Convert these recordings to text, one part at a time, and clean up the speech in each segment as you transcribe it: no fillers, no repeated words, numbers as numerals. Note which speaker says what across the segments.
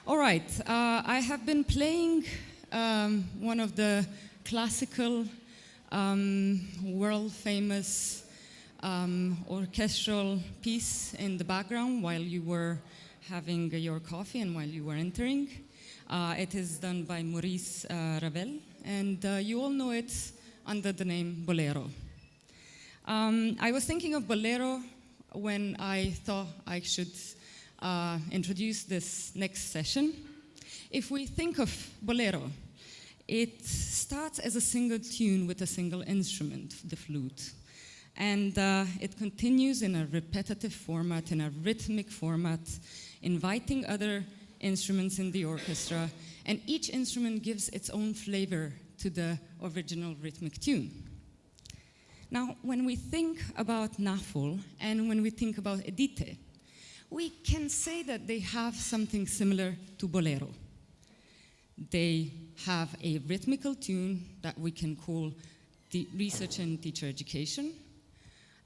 Speaker 1: All right, I have been playing one of the classical, world-famous orchestral piece in the background while you were having your coffee and while you were entering. It is done by Maurice Ravel, and you all know it under the name Bolero. I was thinking of Bolero when I thought I should introduce this next session. If we think of Bolero, it starts as a single tune with a single instrument, the flute. And it continues in a repetitive format, in a rhythmic format, inviting other instruments in the orchestra, and each instrument gives its own flavor to the original rhythmic tune. Now, when we think about NAFOL and when we think about EDiTE, we can say that they have something similar to Bolero. They have a rhythmical tune that we can call the research and teacher education,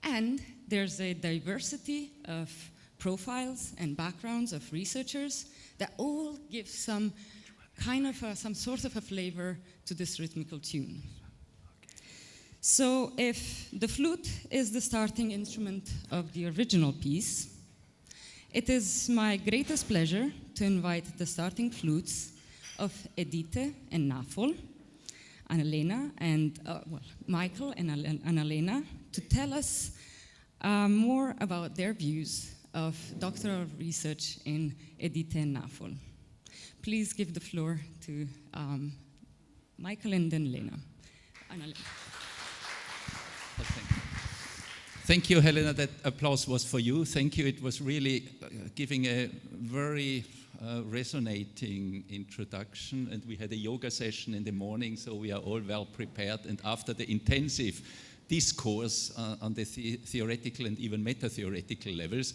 Speaker 1: and there's a diversity of profiles and backgrounds of researchers that all give some kind of some sort of a flavor to this rhythmical tune. So if the flute is the starting instrument of the original piece, it is my greatest pleasure to invite the starting flutes of EDiTE and NAFOL, Anna-Lena and Michael and Anna-Lena, to tell us more about their views of doctoral research in EDiTE and NAFOL. Please give the floor to Michael and then Lena. Anna-Lena.
Speaker 2: Thank you, Helena. That applause was for you. Thank you. It was really giving a very resonating introduction, and we had a yoga session in the morning, so we are all well prepared. And after the intensive discourse on the theoretical and even meta-theoretical levels,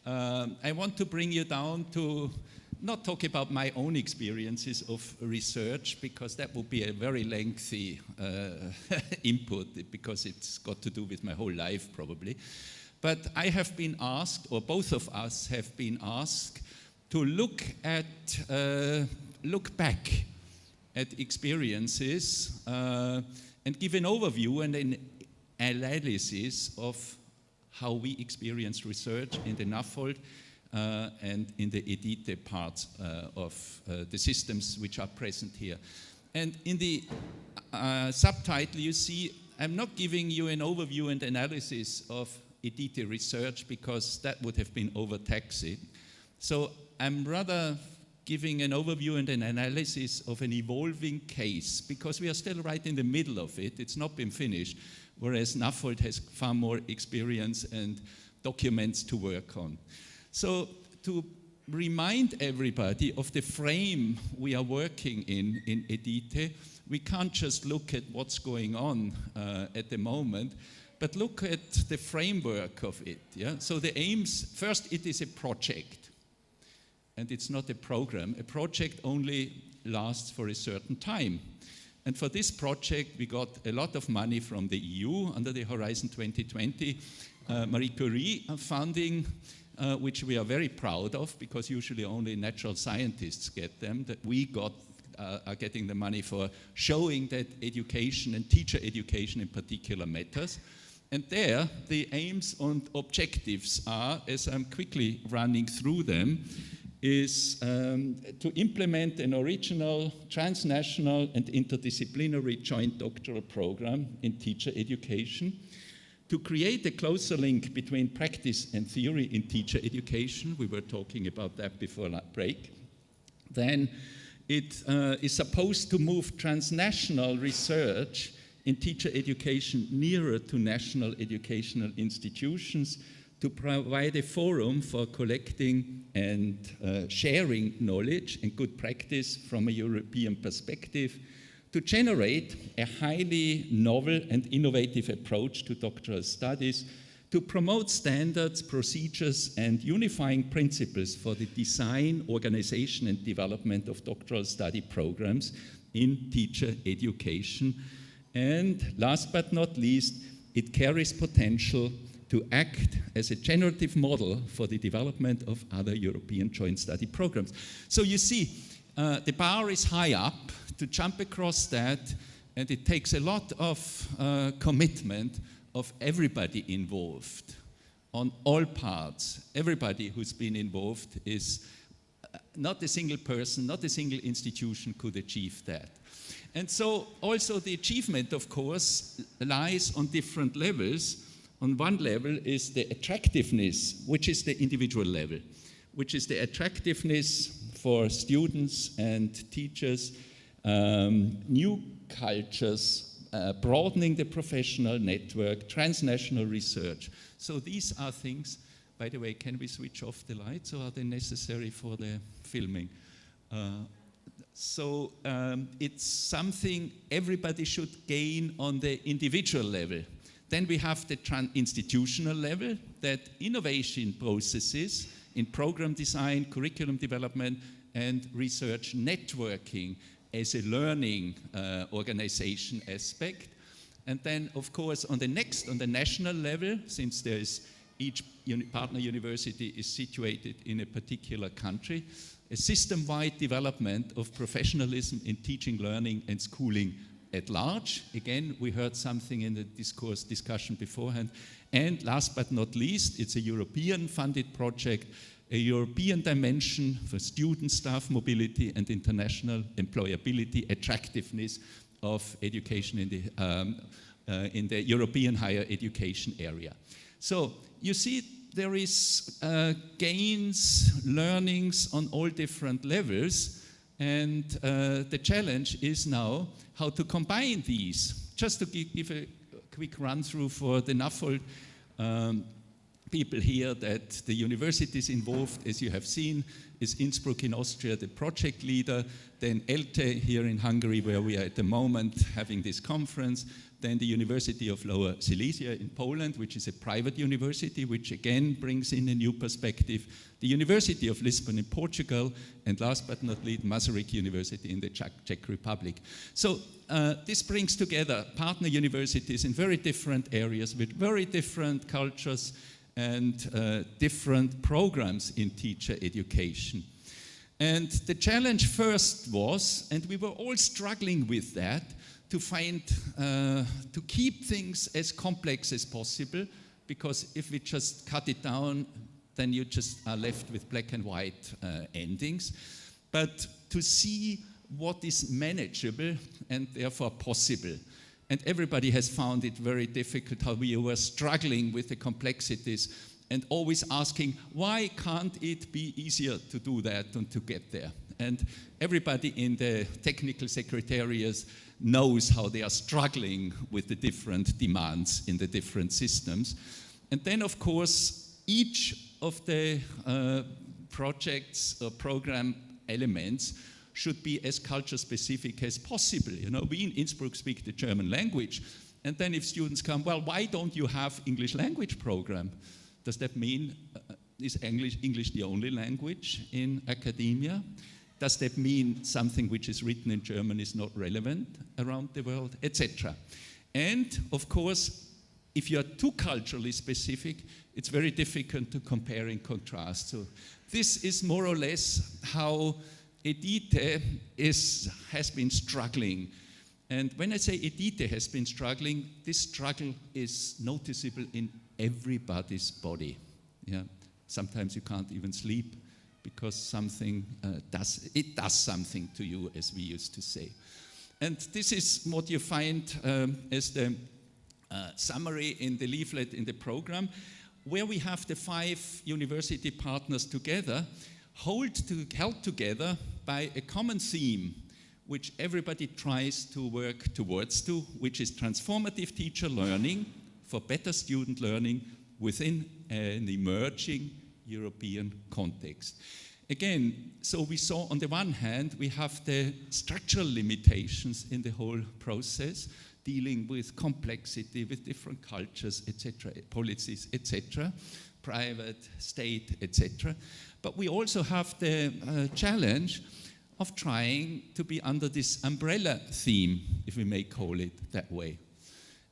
Speaker 2: I want to bring you down to not talk about my own experiences of research, because that would be a very lengthy input, because it's got to do with my whole life probably. But I have been asked, or both of us have been asked, to look back at experiences and give an overview and an analysis of how we experience research in the NAFOL and in the EDiTE parts of the systems which are present here. And in the subtitle you see, I'm not giving you an overview and analysis of EDiTE research, because that would have been overtaxing. So I'm rather giving an overview and an analysis of an evolving case, because we are still right in the middle of it. It's not been finished, whereas NAFOL has far more experience and documents to work on. So to remind everybody of the frame we are working in EDiTE, we can't just look at what's going on at the moment, but look at the framework of it. Yeah? So the aims, first it is a project, and it's not a program. A project only lasts for a certain time. And for this project we got a lot of money from the EU under the Horizon 2020 Marie Curie funding, which we are very proud of, because usually only natural scientists get them. That we are getting the money for showing that education and teacher education in particular matters. And there the aims and objectives are, as I'm quickly running through them, is to implement an original, transnational and interdisciplinary joint doctoral program in teacher education, to create a closer link between practice and theory in teacher education. We were talking about that before that break. Then it is supposed to move transnational research in teacher education nearer to national educational institutions, to provide a forum for collecting and sharing knowledge and good practice from a European perspective, to generate a highly novel and innovative approach to doctoral studies, to promote standards, procedures, and unifying principles for the design, organization, and development of doctoral study programs in teacher education. And last but not least, it carries potential to act as a generative model for the development of other European joint study programs. So you see, the bar is high up to jump across that, and it takes a lot of commitment of everybody involved on all parts. Everybody who's been involved is not a single person, not a single institution could achieve that. And so also the achievement, of course, lies on different levels. On one level is the attractiveness, which is the individual level, which is the attractiveness for students and teachers, new cultures, broadening the professional network, transnational research. So these are things, by the way, can we switch off the lights, or are they necessary for the filming? So it's something everybody should gain on the individual level. Then we have the institutional level, that innovation processes in program design, curriculum development, and research networking as a learning organization aspect. And then, of course, on the national level, since there is each partner university is situated in a particular country, a system-wide development of professionalism in teaching, learning, and schooling at large. Again, we heard something in the discussion beforehand. And last but not least, it's a European-funded project, a European dimension for student, staff mobility, and international employability, attractiveness of education in the European higher education area. So you see, there is gains, learnings on all different levels, and the challenge is now how to combine these. Just to give a quick run through for the NAFOL people here, that the universities involved, as you have seen, is Innsbruck in Austria, the project leader, then ELTE here in Hungary, where we are at the moment having this conference, then the University of Lower Silesia in Poland, which is a private university, which again brings in a new perspective, the University of Lisbon in Portugal, and last but not least, Masaryk University in the Czech Republic. So this brings together partner universities in very different areas with very different cultures and different programs in teacher education. And the challenge first was, and we were all struggling with that, to find, to keep things as complex as possible, because if we just cut it down, then you just are left with black and white endings. But to see what is manageable and therefore possible. And everybody has found it very difficult, how we were struggling with the complexities and always asking, why can't it be easier to do that and to get there? And everybody in the technical secretariats knows how they are struggling with the different demands in the different systems. And then, of course, each of the projects or program elements should be as culture specific as possible. You know, we in Innsbruck speak the German language, and then if students come, well, why don't you have English language program? Does that mean is English the only language in academia? Does that mean something which is written in German is not relevant around the world, etc.? And of course, if you are too culturally specific, it's very difficult to compare and contrast. So this is more or less how EDiTE has been struggling. And when I say EDiTE has been struggling, this struggle is noticeable in everybody's body. Yeah? Sometimes you can't even sleep because something does something to you, as we used to say. And this is what you find as the summary in the leaflet in the program, where we have the 5 university partners together, held together by a common theme, which everybody tries to work towards, which is transformative teacher learning for better student learning within an emerging European context. Again, so we saw on the one hand, we have the structural limitations in the whole process, dealing with complexity, with different cultures, etc., policies, etc., private, state, etc. But we also have the challenge of trying to be under this umbrella theme, if we may call it that way.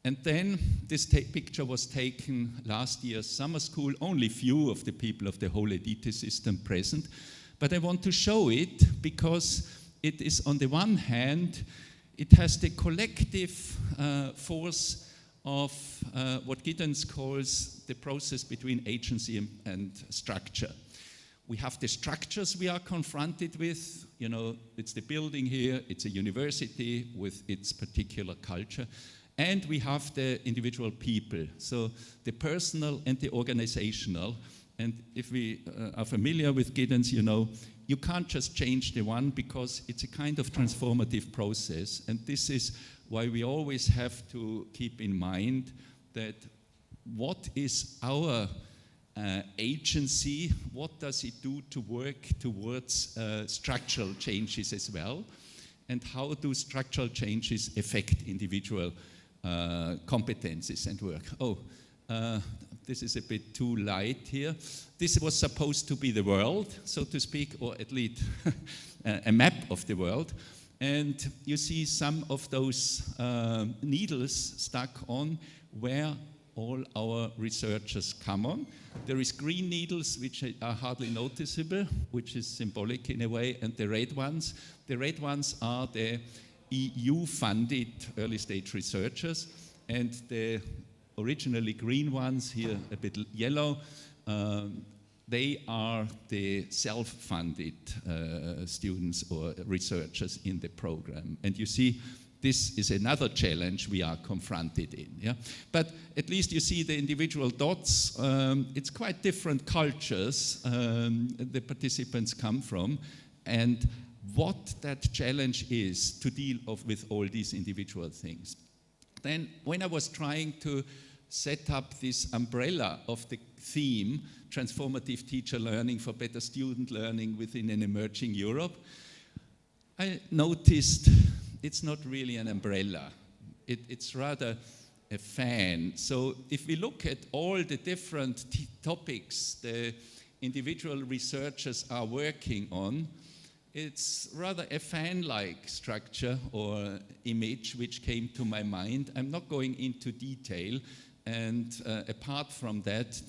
Speaker 2: And then this picture was taken last year's summer school, only few of the people of the whole EDiTE system present. But I want to show it because it is, on the one hand, it has the collective force of what Giddens calls the process between agency and structure. We have the structures we are confronted with. You know, it's the building here, it's a university with its particular culture. And we have the individual people, so the personal and the organizational. And if we are familiar with Giddens, you know, you can't just change the one because it's a kind of transformative process. And this is why we always have to keep in mind that what is our agency, what does it do to work towards structural changes as well, and how do structural changes affect individual competencies and work. This is a bit too light here. This was supposed to be the world, so to speak, or at least a map of the world. And you see some of those needles stuck on where all our researchers come on. There is green needles, which are hardly noticeable, which is symbolic in a way, and the red ones. The red ones are the EU-funded early-stage researchers, and the originally green ones, here a bit yellow, they are the self-funded students or researchers in the program. And you see, this is another challenge we are confronted in. Yeah? But at least you see the individual dots. It's quite different cultures the participants come from, and what that challenge is to deal with all these individual things. Then when I was trying to set up this umbrella of the theme, transformative teacher learning for better student learning within an emerging Europe, I noticed it's not really an umbrella. It's rather a fan. So if we look at all the different topics the individual researchers are working on, it's rather a fan-like structure or image which came to my mind. I'm not going into detail, and apart from that,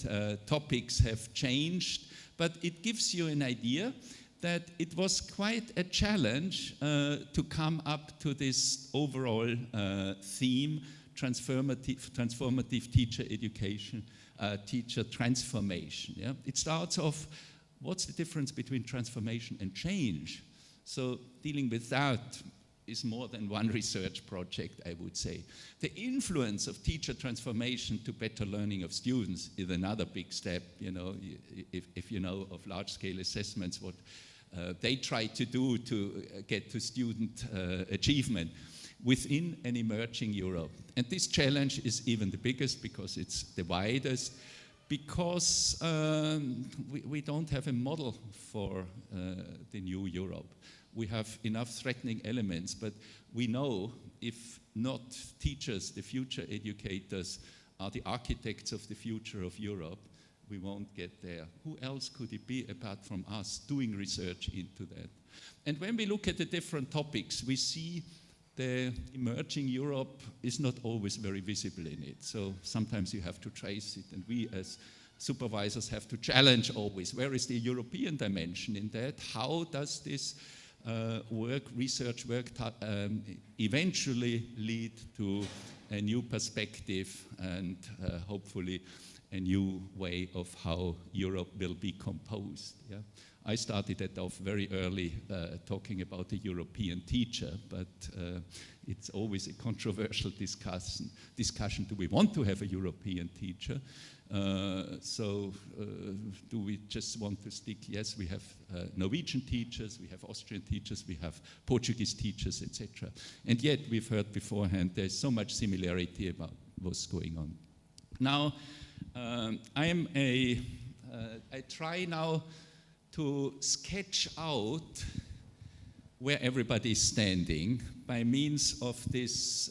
Speaker 2: topics have changed, but it gives you an idea that it was quite a challenge to come up to this overall theme, transformative teacher education, teacher transformation. Yeah? It starts off, what's the difference between transformation and change? So dealing with that is more than one research project, I would say. The influence of teacher transformation to better learning of students is another big step. You know, if you know of large-scale assessments, what they try to do to get to student achievement within an emerging Europe. And this challenge is even the biggest because it's the widest, because we don't have a model for the new Europe. We have enough threatening elements, but we know if not teachers, the future educators are the architects of the future of Europe, we won't get there. Who else could it be apart from us doing research into that? And when we look at the different topics, we see the emerging Europe is not always very visible in it. So sometimes you have to trace it, and we as supervisors have to challenge always, where is the European dimension in that? How does this research work eventually lead to a new perspective and hopefully a new way of how Europe will be composed. Yeah? I started it off very early talking about the European teacher, but it's always a controversial discussion. Do we want to have a European teacher? Do we just want to stick? Yes, we have Norwegian teachers, we have Austrian teachers, we have Portuguese teachers, etc. And yet, we've heard beforehand, there's so much similarity about what's going on. Now, I try now to sketch out where everybody is standing by means of this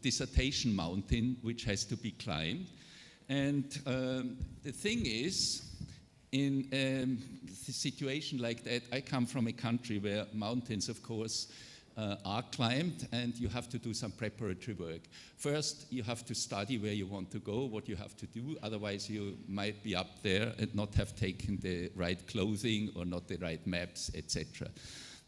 Speaker 2: dissertation mountain which has to be climbed. And the thing is, in a situation like that, I come from a country where mountains, of course, are climbed, and you have to do some preparatory work. First, you have to study where you want to go, what you have to do, otherwise you might be up there and not have taken the right clothing or not the right maps, etc.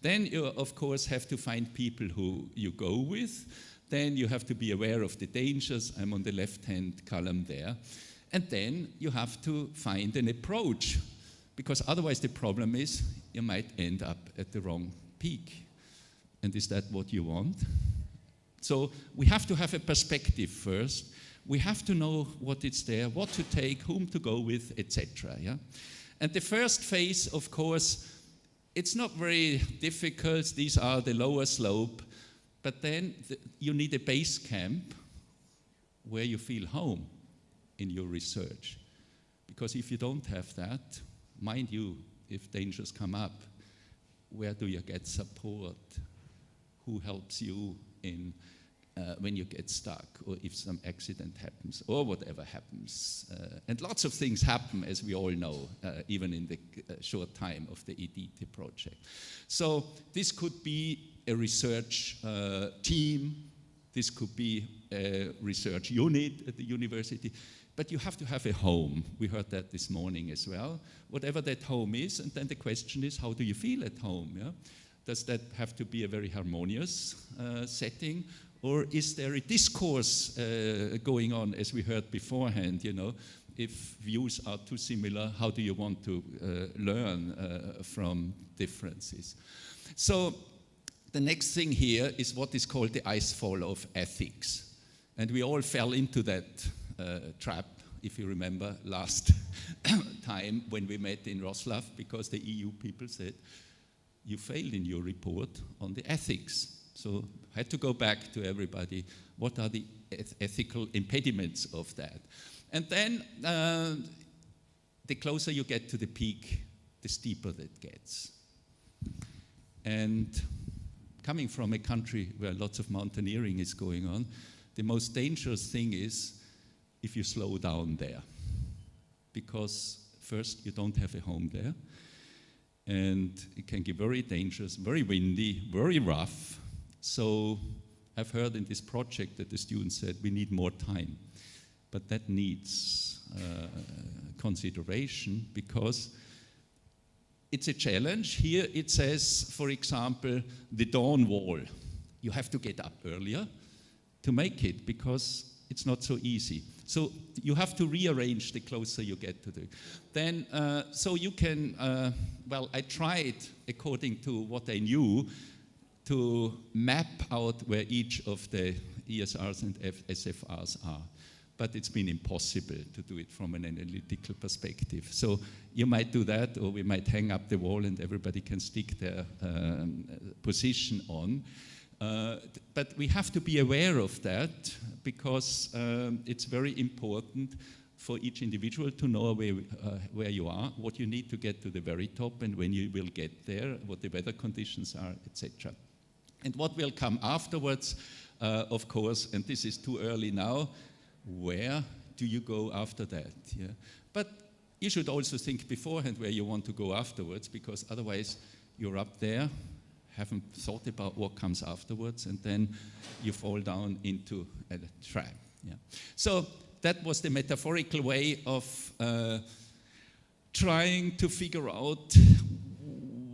Speaker 2: Then you, of course, have to find people who you go with. Then you have to be aware of the dangers. I'm on the left-hand column there. And then you have to find an approach, because otherwise the problem is you might end up at the wrong peak. And is that what you want? So we have to have a perspective first. We have to know what is there, what to take, whom to go with, etc. Yeah? And the first phase, of course, it's not very difficult. These are the lower slope. But then you need a base camp where you feel home in your research. Because if you don't have that, mind you, if dangers come up, where do you get support? Who helps you in when you get stuck, or if some accident happens, or whatever happens? And lots of things happen, as we all know, even in the short time of the EDiTE project. So this could be a research team, this could be a research unit at the university, but you have to have a home. We heard that this morning as well. Whatever that home is, and then the question is, how do you feel at home? Yeah? Does that have to be a very harmonious setting, or is there a discourse going on, as we heard beforehand? You know, if views are too similar, how do you want to learn from differences? So the next thing here is what is called the icefall of ethics, and we all fell into that trap, if you remember last time when we met in Wrocław, because the EU people said, you failed in your report on the ethics. So I had to go back to everybody, what are the ethical impediments of that? And then the closer you get to the peak, the steeper that gets. And coming from a country where lots of mountaineering is going on, the most dangerous thing is if you slow down there. Because first, you don't have a home there. And it can get very dangerous, very windy, very rough. So I've heard in this project that the students said, we need more time. But that needs consideration, because it's a challenge. Here it says, for example, the dawn wall. You have to get up earlier to make it, because it's not so easy. So you have to rearrange the closer you get to the... Then, so you can, well, I tried, according to what I knew, to map out where each of the ESRs and SFRs are. But it's been impossible to do it from an analytical perspective. So you might do that, or we might hang up the wall and everybody can stick their position on. But we have to be aware of that, because it's very important for each individual to know where you are, what you need to get to the very top, and when you will get there, what the weather conditions are, etc. And what will come afterwards, of course, and this is too early now, where do you go after that? Yeah? But you should also think beforehand where you want to go afterwards, because otherwise you're up there, haven't thought about what comes afterwards, and then you fall down into a trap. Yeah. So that was the metaphorical way of trying to figure out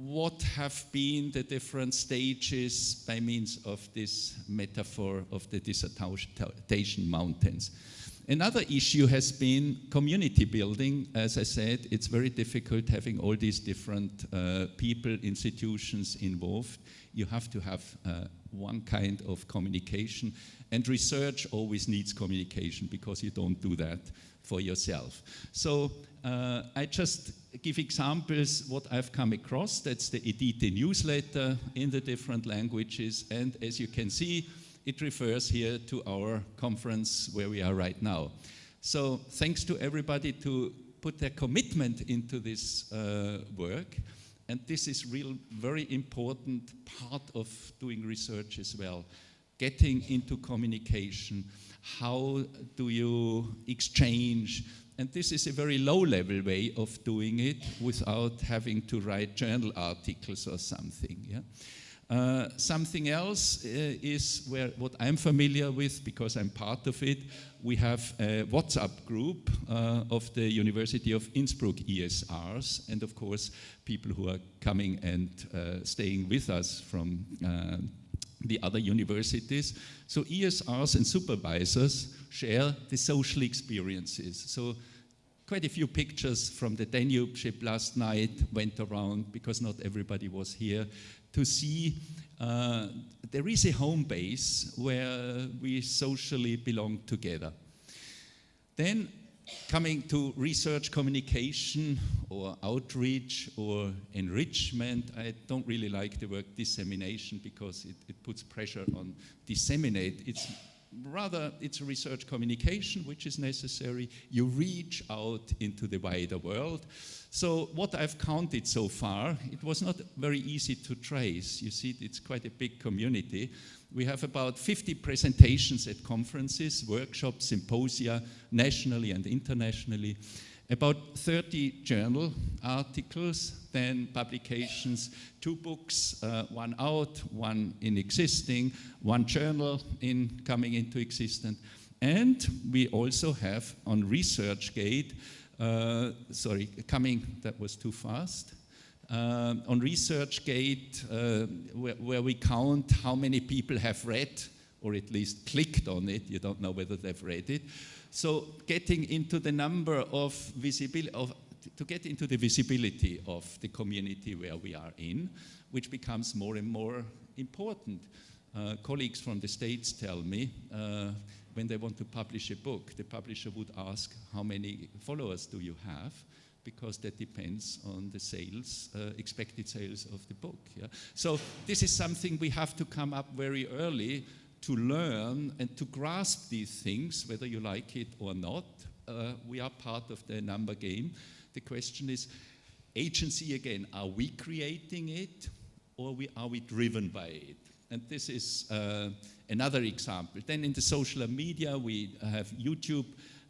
Speaker 2: what have been the different stages by means of this metaphor of the dissertation mountains. Another issue has been community building. As I said, it's very difficult having all these different people, institutions involved. You have to have one kind of communication, and research always needs communication, because you don't do that for yourself. So I just give examples what I've come across. That's the EDiTE newsletter in the different languages, and as you can see, it refers here to our conference where we are right now. So thanks to everybody to put their commitment into this work. And this is very important part of doing research as well. Getting into communication. How do you exchange? And this is a very low-level way of doing it without having to write journal articles or something. Yeah? Something else is what I'm familiar with, because I'm part of it. We have a WhatsApp group of the University of Innsbruck ESRs, and of course people who are coming and staying with us from the other universities. So ESRs and supervisors share the social experiences. So quite a few pictures from the Danube ship last night went around, because not everybody was here, to see there is a home base where we socially belong together. Then coming to research communication or outreach or enrichment, I don't really like the word dissemination, because it puts pressure on disseminate. It's research communication which is necessary. You reach out into the wider world. So what I've counted so far, it was not very easy to trace. You see, it's quite a big community. We have about 50 presentations at conferences, workshops, symposia, nationally and internationally. About 30 journal articles, then publications, 2 books, 1 out, 1 in existing, 1 journal coming into existence. And we also have on ResearchGate, that was too fast. On ResearchGate, where we count how many people have read, or at least clicked on it, you don't know whether they've read it. So getting into the number of to get into the visibility of the community where we are in, which becomes more and more important. Colleagues from the States tell me, when they want to publish a book, the publisher would ask, how many followers do you have? Because that depends on the sales, expected sales of the book. Yeah? So this is something we have to come up very early to learn and to grasp these things, whether you like it or not. We are part of the number game. The question is, agency again, are we creating it, or are we driven by it? And this is another example. Then in the social media, we have YouTube,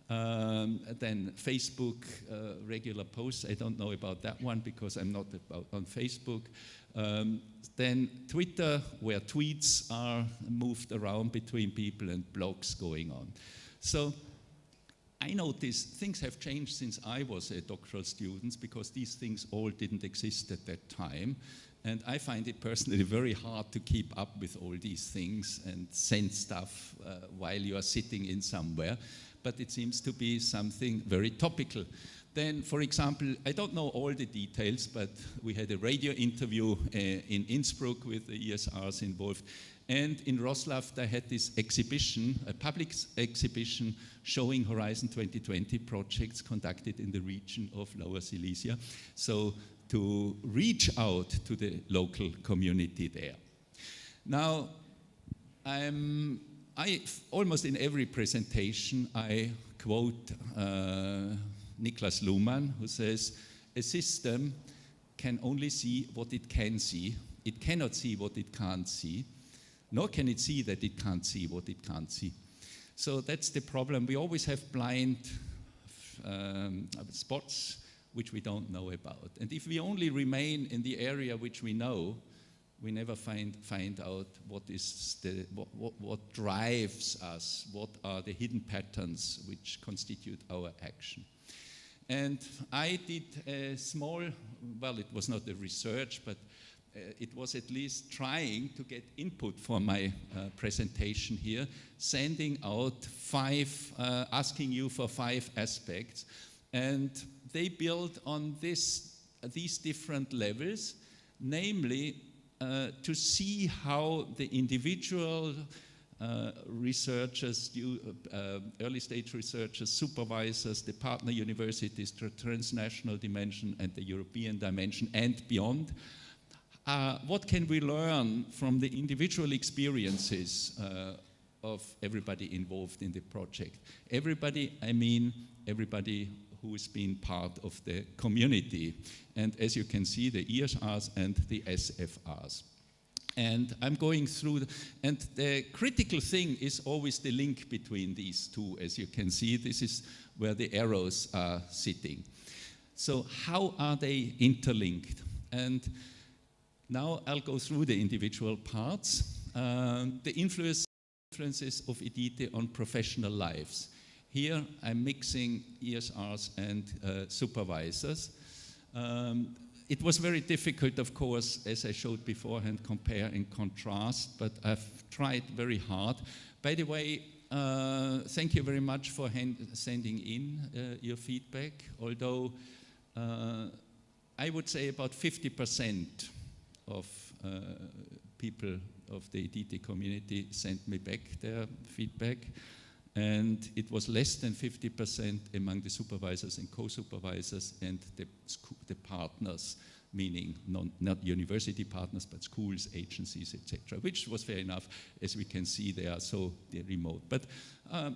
Speaker 2: then Facebook, regular posts. I don't know about that one because I'm not on Facebook. Then Twitter, where tweets are moved around between people, and blogs going on. So I notice things have changed since I was a doctoral student, because these things all didn't exist at that time. And I find it personally very hard to keep up with all these things and send stuff while you are sitting in somewhere. But it seems to be something very topical. Then, for example, I don't know all the details, but we had a radio interview in Innsbruck with the ESRs involved. And in Wrocław, they had this exhibition, a public exhibition, showing Horizon 2020 projects conducted in the region of Lower Silesia. So to reach out to the local community there. Now, almost in every presentation, I quote Niklas Luhmann, who says, a system can only see what it can see. It cannot see what it can't see, nor can it see that it can't see what it can't see. So that's the problem. We always have blind spots which we don't know about. And if we only remain in the area which we know, we never find out what drives us, what are the hidden patterns which constitute our action. And I did a small, well, it was not a research, but it was at least trying to get input for my presentation here, sending out asking you for 5 aspects. And they build on these different levels, namely to see how the individual researchers, early stage researchers, supervisors, the partner universities, the transnational dimension and the European dimension and beyond, what can we learn from the individual experiences of everybody involved in the project? Everybody, I mean everybody who's been part of the community. And as you can see, the ESRs and the SFRs. And I'm going through, and the critical thing is always the link between these two. As you can see, this is where the arrows are sitting. So how are they interlinked? And Now I'll go through the individual parts. The influences of EDiTE on professional lives. Here I'm mixing ESRs and supervisors. It was very difficult, of course, as I showed beforehand, compare and contrast, but I've tried very hard. By the way, thank you very much for sending in your feedback, although I would say about 50% of people of the EDiTE community sent me back their feedback, and it was less than 50% among the supervisors and co-supervisors and the partners, meaning not university partners, but schools, agencies, etc., which was fair enough. As we can see, they are so remote. But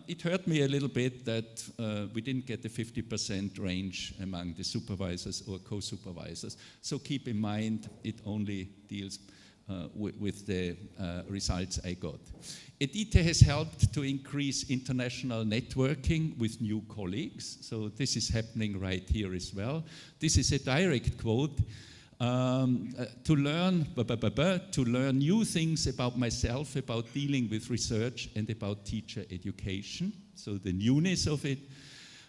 Speaker 2: it hurt me a little bit that we didn't get the 50% range among the supervisors or co-supervisors. So keep in mind, it only deals with the results I got. EDiTE has helped to increase international networking with new colleagues. So this is happening right here as well. This is a direct quote. To learn new things about myself, about dealing with research and about teacher education. So the newness of it.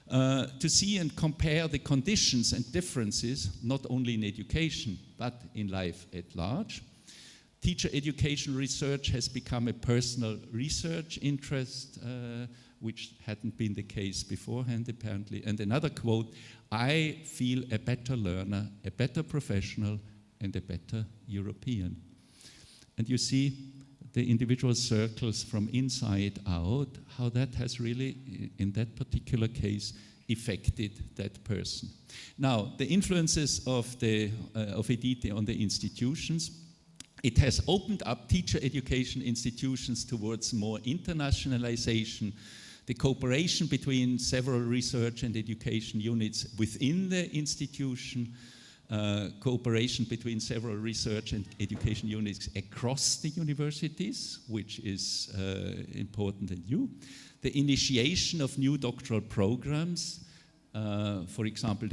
Speaker 2: To see and compare the conditions and differences, not only in education, but in life at large. Teacher education research has become a personal research interest, which hadn't been the case beforehand, apparently. And another quote, I feel a better learner, a better professional, and a better European. And you see the individual circles from inside out, how that has really, in that particular case, affected that person. Now, the influences of EDiTE on the institutions. It has opened up teacher education institutions towards more internationalization, the cooperation between several research and education units within the institution, cooperation between several research and education units across the universities, which is important and new. The initiation of new doctoral programs, for example,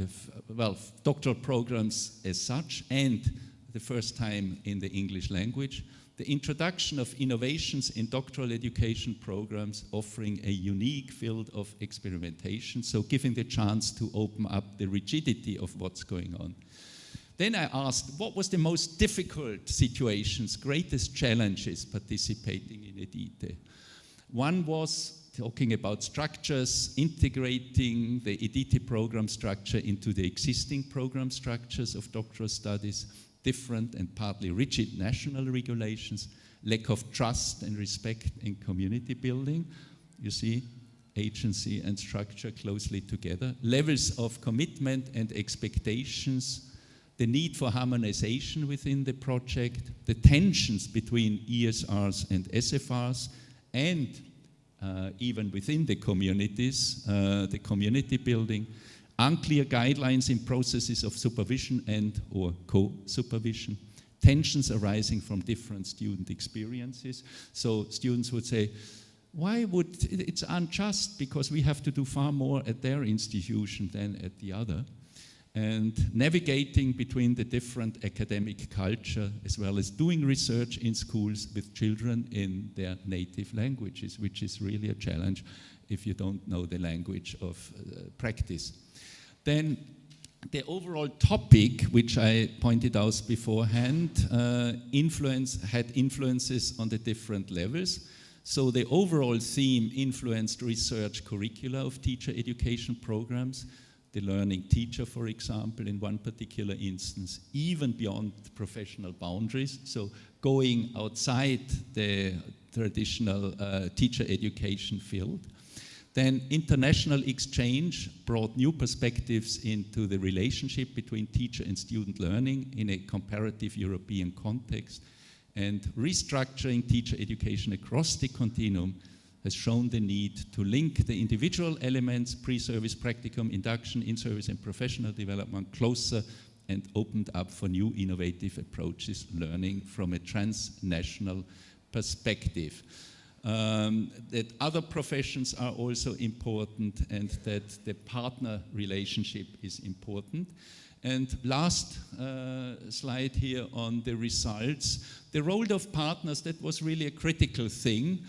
Speaker 2: doctoral programs as such, and the first time in the English language, the introduction of innovations in doctoral education programs offering a unique field of experimentation, so giving the chance to open up the rigidity of what's going on. Then I asked, what was the most difficult situations, greatest challenges participating in EDiTE? One was talking about structures, integrating the EDiTE program structure into the existing program structures of doctoral studies, different and partly rigid national regulations, lack of trust and respect in community building. You see, agency and structure closely together. Levels of commitment and expectations, the need for harmonization within the project, the tensions between ESRs and SFRs, and even within the communities, the community building, unclear guidelines in processes of supervision and or co-supervision, tensions arising from different student experiences. So students would say, it's unjust because we have to do far more at their institution than at the other. And navigating between the different academic culture as well as doing research in schools with children in their native languages, which is really a challenge if you don't know the language of practice. Then the overall topic, which I pointed out beforehand, had influences on the different levels. So the overall theme influenced research curricula of teacher education programs, the learning teacher, for example, in one particular instance, even beyond professional boundaries, so going outside the traditional teacher education field. Then international exchange brought new perspectives into the relationship between teacher and student learning in a comparative European context. And restructuring teacher education across the continuum has shown the need to link the individual elements, pre-service, practicum, induction, in-service and professional development closer and opened up for new innovative approaches, learning from a transnational perspective. That other professions are also important and that the partner relationship is important. And last slide here on the results. The role of partners, that was really a critical thing.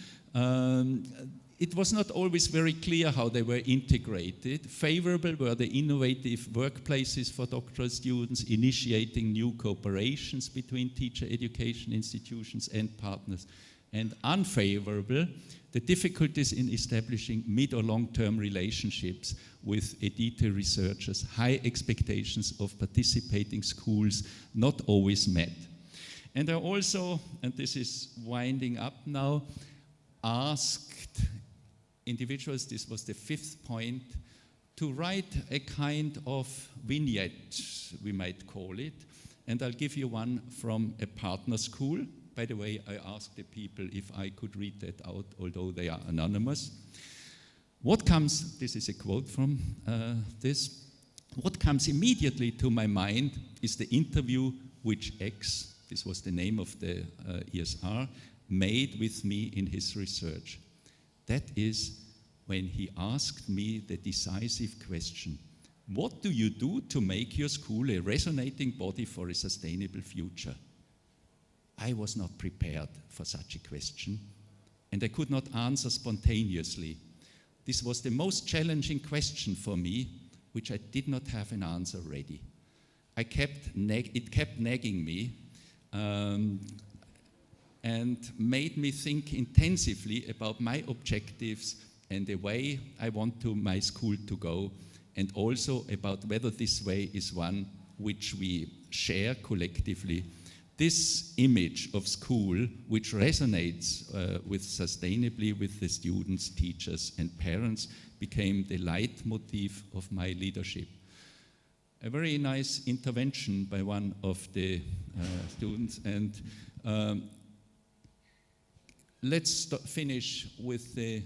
Speaker 2: It was not always very clear how they were integrated. Favorable were the innovative workplaces for doctoral students, initiating new cooperations between teacher education institutions and partners. And unfavorable, the difficulties in establishing mid- or long-term relationships with EDiTE researchers, high expectations of participating schools not always met. And I also, and this is winding up now, asked individuals, this was the 5th point, to write a kind of vignette, we might call it. And I'll give you one from a partner school. By the way, I asked the people if I could read that out, although they are anonymous. What comes, this is a quote from this, what comes immediately to my mind is the interview which X, this was the name of the ESR, made with me in his research. That is when he asked me the decisive question, what do you do to make your school a resonating body for a sustainable future? I was not prepared for such a question, and I could not answer spontaneously. This was the most challenging question for me, which I did not have an answer ready. It kept nagging me and made me think intensively about my objectives and the way I want my school to go, and also about whether this way is one which we share collectively. This image of school, which resonates sustainably with the students, teachers, and parents, became the leitmotif of my leadership. A very nice intervention by one of the students, and let's finish with the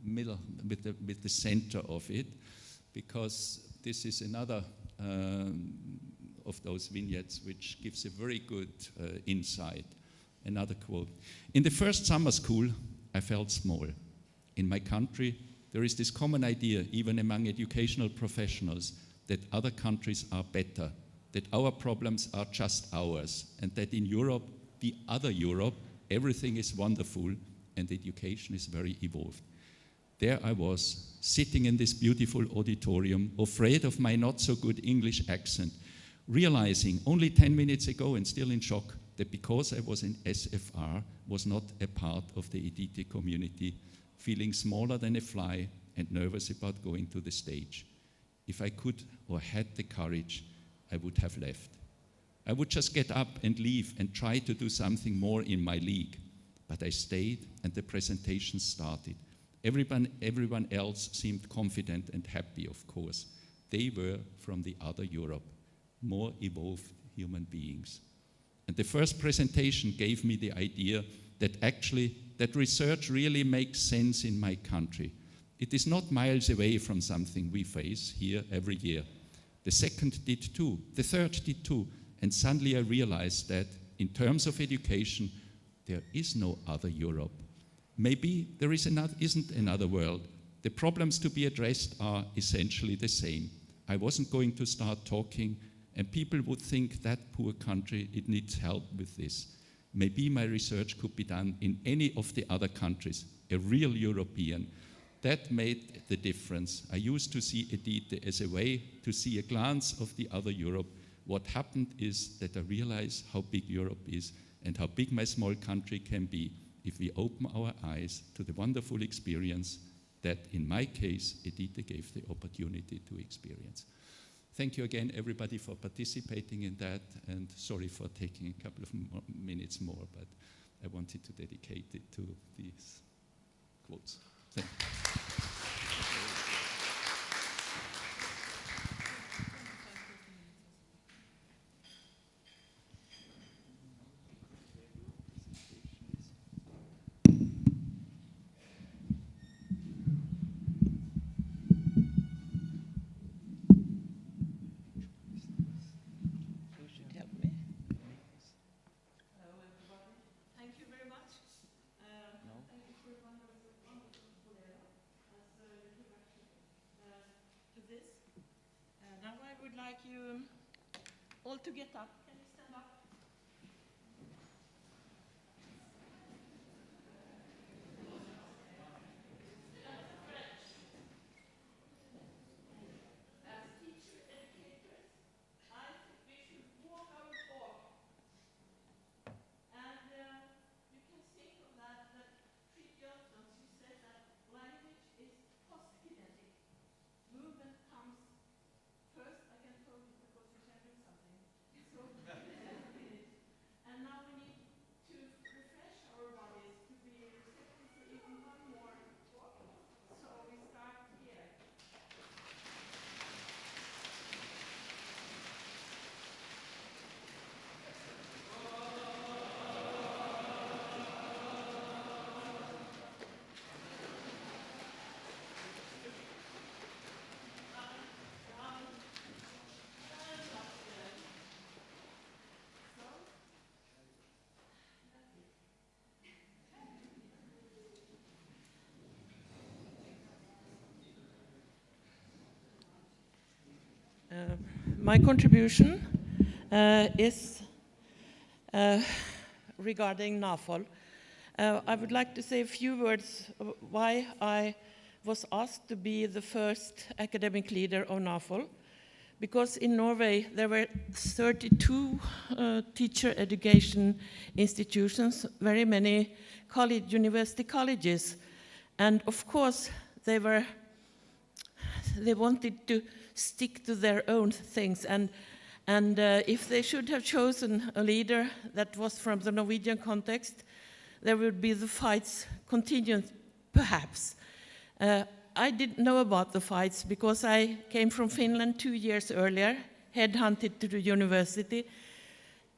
Speaker 2: middle, with the center of it, because this is another of those vignettes which gives a very good insight. Another quote. In the first summer school, I felt small. In my country, there is this common idea, even among educational professionals, that other countries are better, that our problems are just ours, and that in Europe, the other Europe, everything is wonderful and education is very evolved. There I was, sitting in this beautiful auditorium, afraid of my not so good English accent, realizing only 10 minutes ago and still in shock that because I was in SFR, was not a part of the EDiTE community, feeling smaller than a fly and nervous about going to the stage. If I could or had the courage, I would have left. I would just get up and leave and try to do something more in my league. But I stayed and the presentation started. Everyone else seemed confident and happy, of course. They were from the other Europe, more evolved human beings. And the first presentation gave me the idea that actually that research really makes sense in my country. It is not miles away from something we face here every year. The second did too, the third did too, and suddenly I realized that in terms of education, there is no other Europe. Maybe there isn't another world. The problems to be addressed are essentially the same. I wasn't going to start talking, and people would think that poor country, it needs help with this. Maybe my research could be done in any of the other countries, a real European. That made the difference. I used to see EDiTE as a way to see a glance of the other Europe. What happened is that I realized how big Europe is and how big my small country can be if we open our eyes to the wonderful experience that, in my case, EDiTE gave the opportunity to experience. Thank you again, everybody, for participating in that, and sorry for taking a couple of minutes more, but I wanted to dedicate it to these quotes. Thank you.
Speaker 3: Now I would like you all to get up. Can you stand up? As teacher educators, I think we should walk our talk. And you can think of that Fritz Johnson, she said that language is post-kinetic. Movement comes first. I can tell you because you can do something. So, and now we need to refresh our bodies to be receptive for even one more talk. So we start here. My contribution is regarding NAFOL. I would like to say a few words of why I was asked to be the first academic leader of NAFOL. Because in Norway there were 32 teacher education institutions, very many university colleges, and of course they wanted to stick to their own things, and if they should have chosen a leader that was from the Norwegian context, there would be the fights continued, perhaps. I didn't know about the fights because I came from Finland 2 years earlier, headhunted to the university,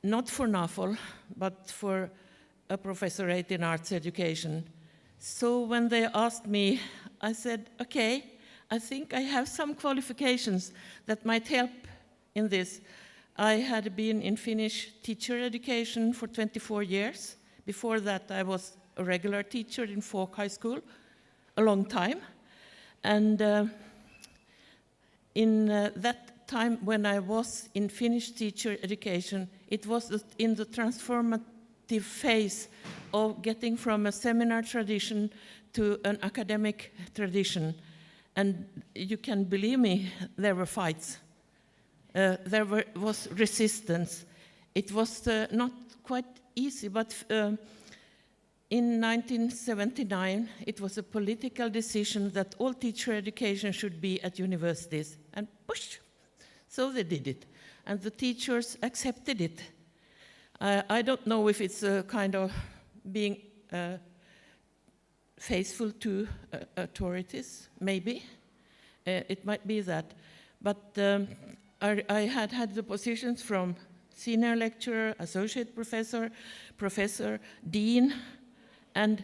Speaker 3: not for NAFOL, but for a professorate in arts education. So when they asked me, I said, okay, I think I have some qualifications that might help in this. I had been in Finnish teacher education for 24 years. Before that, I was a regular teacher in Folk High School, a long time. And in that time when I was in Finnish teacher education, it was in the transformative phase of getting from a seminar tradition to an academic tradition. And you can believe me, there were fights. There was resistance. It was not quite easy, but in 1979, it was a political decision that all teacher education should be at universities. And push! So they did it. And the teachers accepted it. I don't know if it's a kind of being faithful to authorities, maybe. It might be that. But I had the positions from senior lecturer, associate professor, professor, dean, and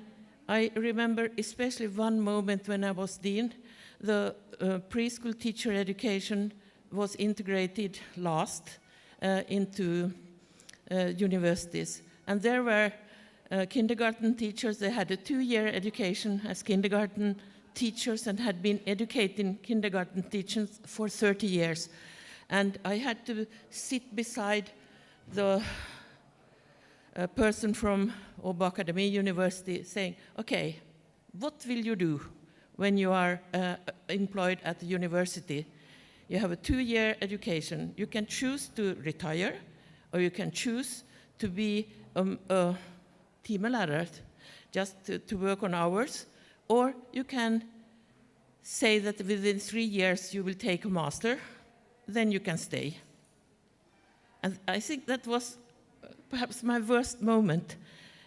Speaker 3: I remember especially one moment when I was dean. The preschool teacher education was integrated last into universities. And there were kindergarten teachers. They had a 2-year education as kindergarten teachers and had been educating kindergarten teachers for 30 years. And I had to sit beside the person from Åbo Academy University saying, okay, what will you do when you are employed at the university? You have a 2-year education. You can choose to retire, or you can choose to be a timelærer, just to work on hours, or you can say that within 3 years you will take a master, then you can stay. And I think that was perhaps my worst moment,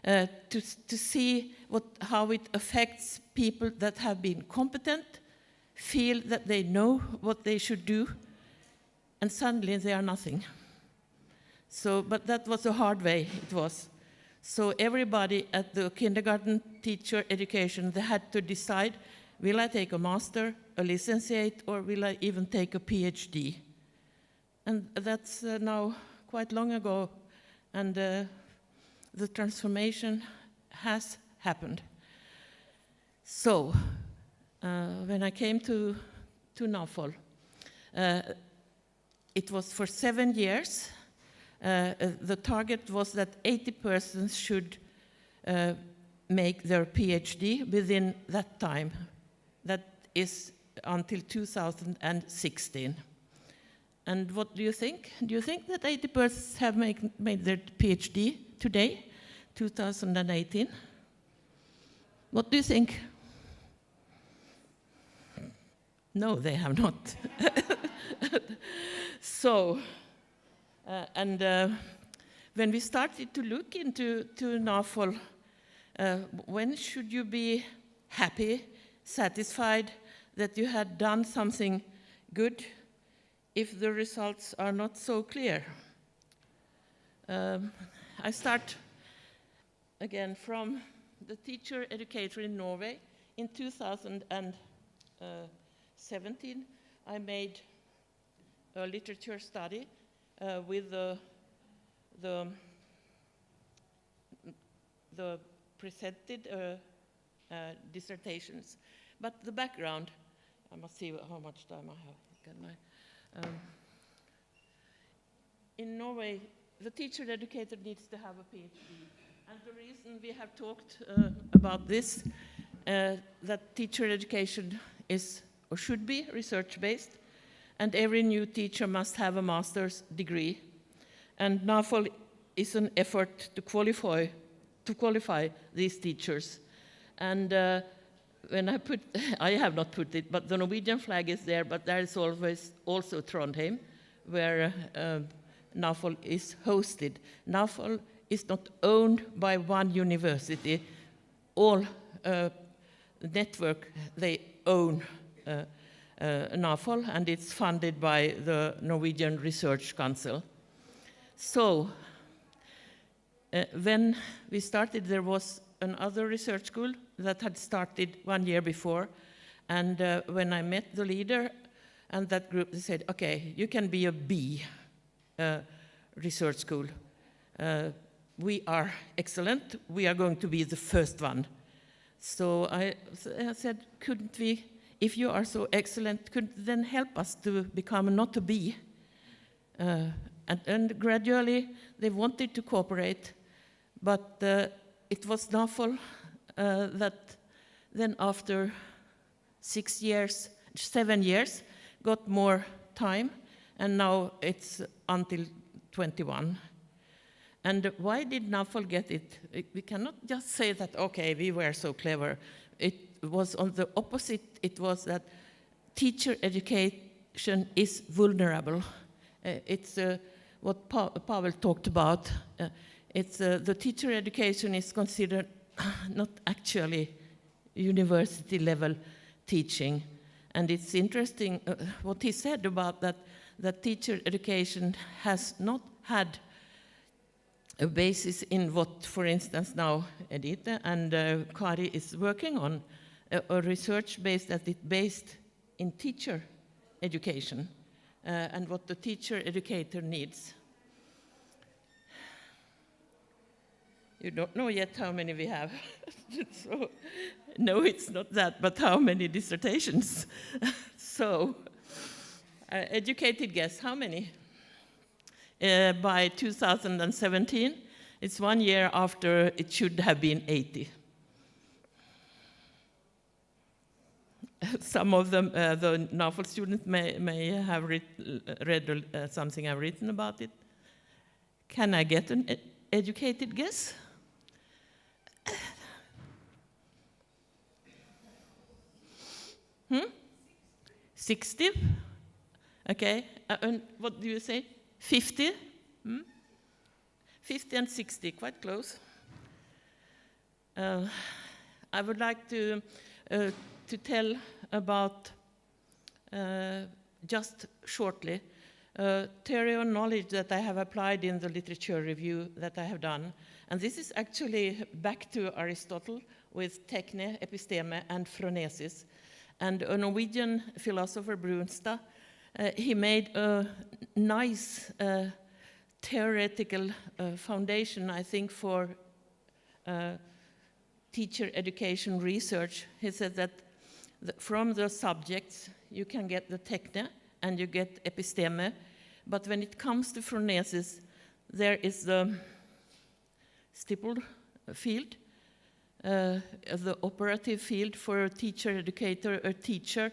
Speaker 3: to see how it affects people that have been competent, feel that they know what they should do, and suddenly they are nothing. So, but that was a hard way, it was. So everybody at the kindergarten teacher education, they had to decide, will I take a master, a licentiate, or will I even take a PhD? And that's now quite long ago, and the transformation has happened. So, when I came to NAFOL, it was for 7 years. The target was that 80 persons should make their PhD within that time. That is until 2016. And what do you think? Do you think that 80 persons have made their PhD today, 2018? What do you think? No, they have not. So, when we started to look into NAFOL, when should you be happy, satisfied that you had done something good if the results are not so clear? I start again from the teacher educator in Norway. In 2017, I made a literature study with the presented dissertations. But the background, I must see how much time I have. In Norway, the teacher educator needs to have a PhD. And the reason we have talked about this, that teacher education is or should be research-based, and every new teacher must have a master's degree. And NAFOL is an effort to qualify these teachers. And when I have not put it, but the Norwegian flag is there, but there is always also Trondheim, where NAFOL is hosted. NAFOL is not owned by one university. All network, they own NAFOL, and it's funded by the Norwegian Research Council. So, when we started, there was another research school that had started 1 year before, and when I met the leader and that group, they said, okay, you can be a B research school. We are excellent, we are going to be the first one. So I said, couldn't we, if you are so excellent, could then help us to become not a B? And gradually they wanted to cooperate, but it was NAFOL that then after 7 years, got more time, and now it's until 21. And why did NAFOL get it? We cannot just say that, okay, we were so clever. It was on the opposite. It was that teacher education is vulnerable. It's what Pavel talked about. The teacher education is considered not actually university-level teaching. And it's interesting what he said about that teacher education has not had a basis in what, for instance, now EDiTE and Kari is working on, a research based in teacher education and what the teacher educator needs. You don't know yet how many we have. So, no, it's not that, but how many dissertations? So, educated guess, how many? By 2017, it's 1 year after it should have been 80. Some of them, the NAFOL students may have read something I've written about it. Can I get an educated guess? 60? Okay, and what do you say? 50? 50 and 60, quite close. I would like to tell about, just shortly, theory of knowledge that I have applied in the literature review that I have done. And this is actually back to Aristotle with techne, episteme, and phronesis. And a Norwegian philosopher, Brunstad, he made a nice theoretical foundation, I think, for teacher education research. He said that from the subjects, you can get the techne and you get episteme, But when it comes to phronesis, there is the stippled field, the operative field for a teacher, educator, or teacher,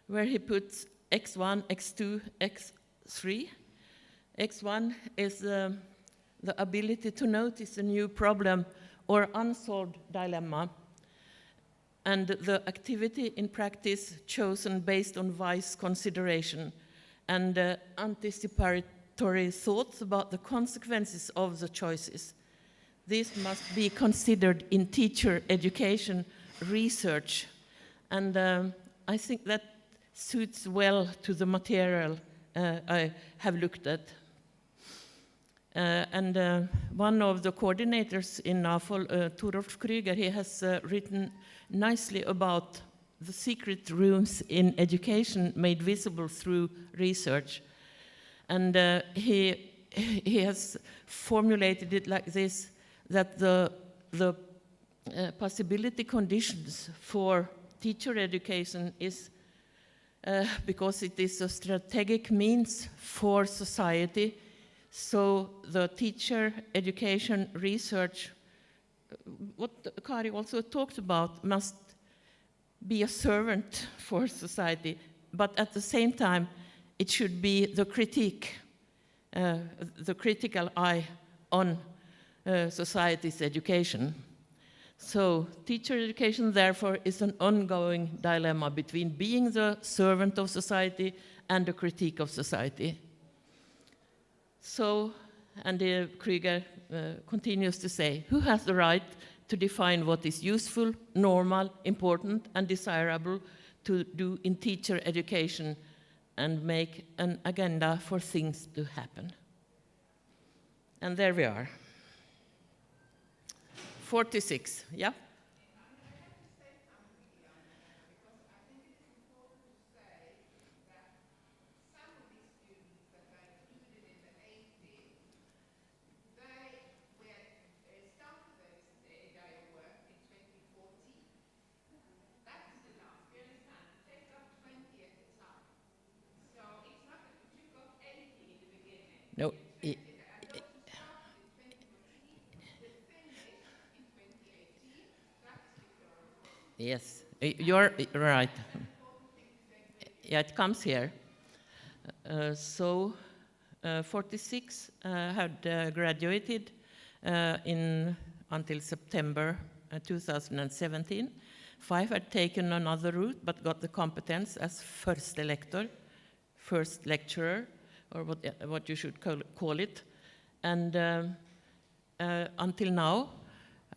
Speaker 3: where he puts X1, X2, X3. X1 is the ability to notice a new problem or unsolved dilemma, and the activity in practice chosen based on wise consideration and anticipatory thoughts about the consequences of the choices. This must be considered in teacher education research, and I think that suits well to the material I have looked at. One of the coordinators in NAFOL, Torolf Krüger, he has written nicely about the secret rooms in education made visible through research. And he has formulated it like this, that the possibility conditions for teacher education is because it is a strategic means for society. So the teacher education research, what Kari also talked about, must be a servant for society, but at the same time, it should be the critique, the critical eye on society's education. So teacher education, therefore, is an ongoing dilemma between being the servant of society and the critique of society. So, and Krüger continues to say, who has the right to define what is useful, normal, important, and desirable to do in teacher education and make an agenda for things to happen? And there we are. 46, yeah? No. Yes, you're right. Yeah, it comes here. 46 had graduated until September 2017. 5 had taken another route but got the competence as first lecturer, or what you should call it. And until now,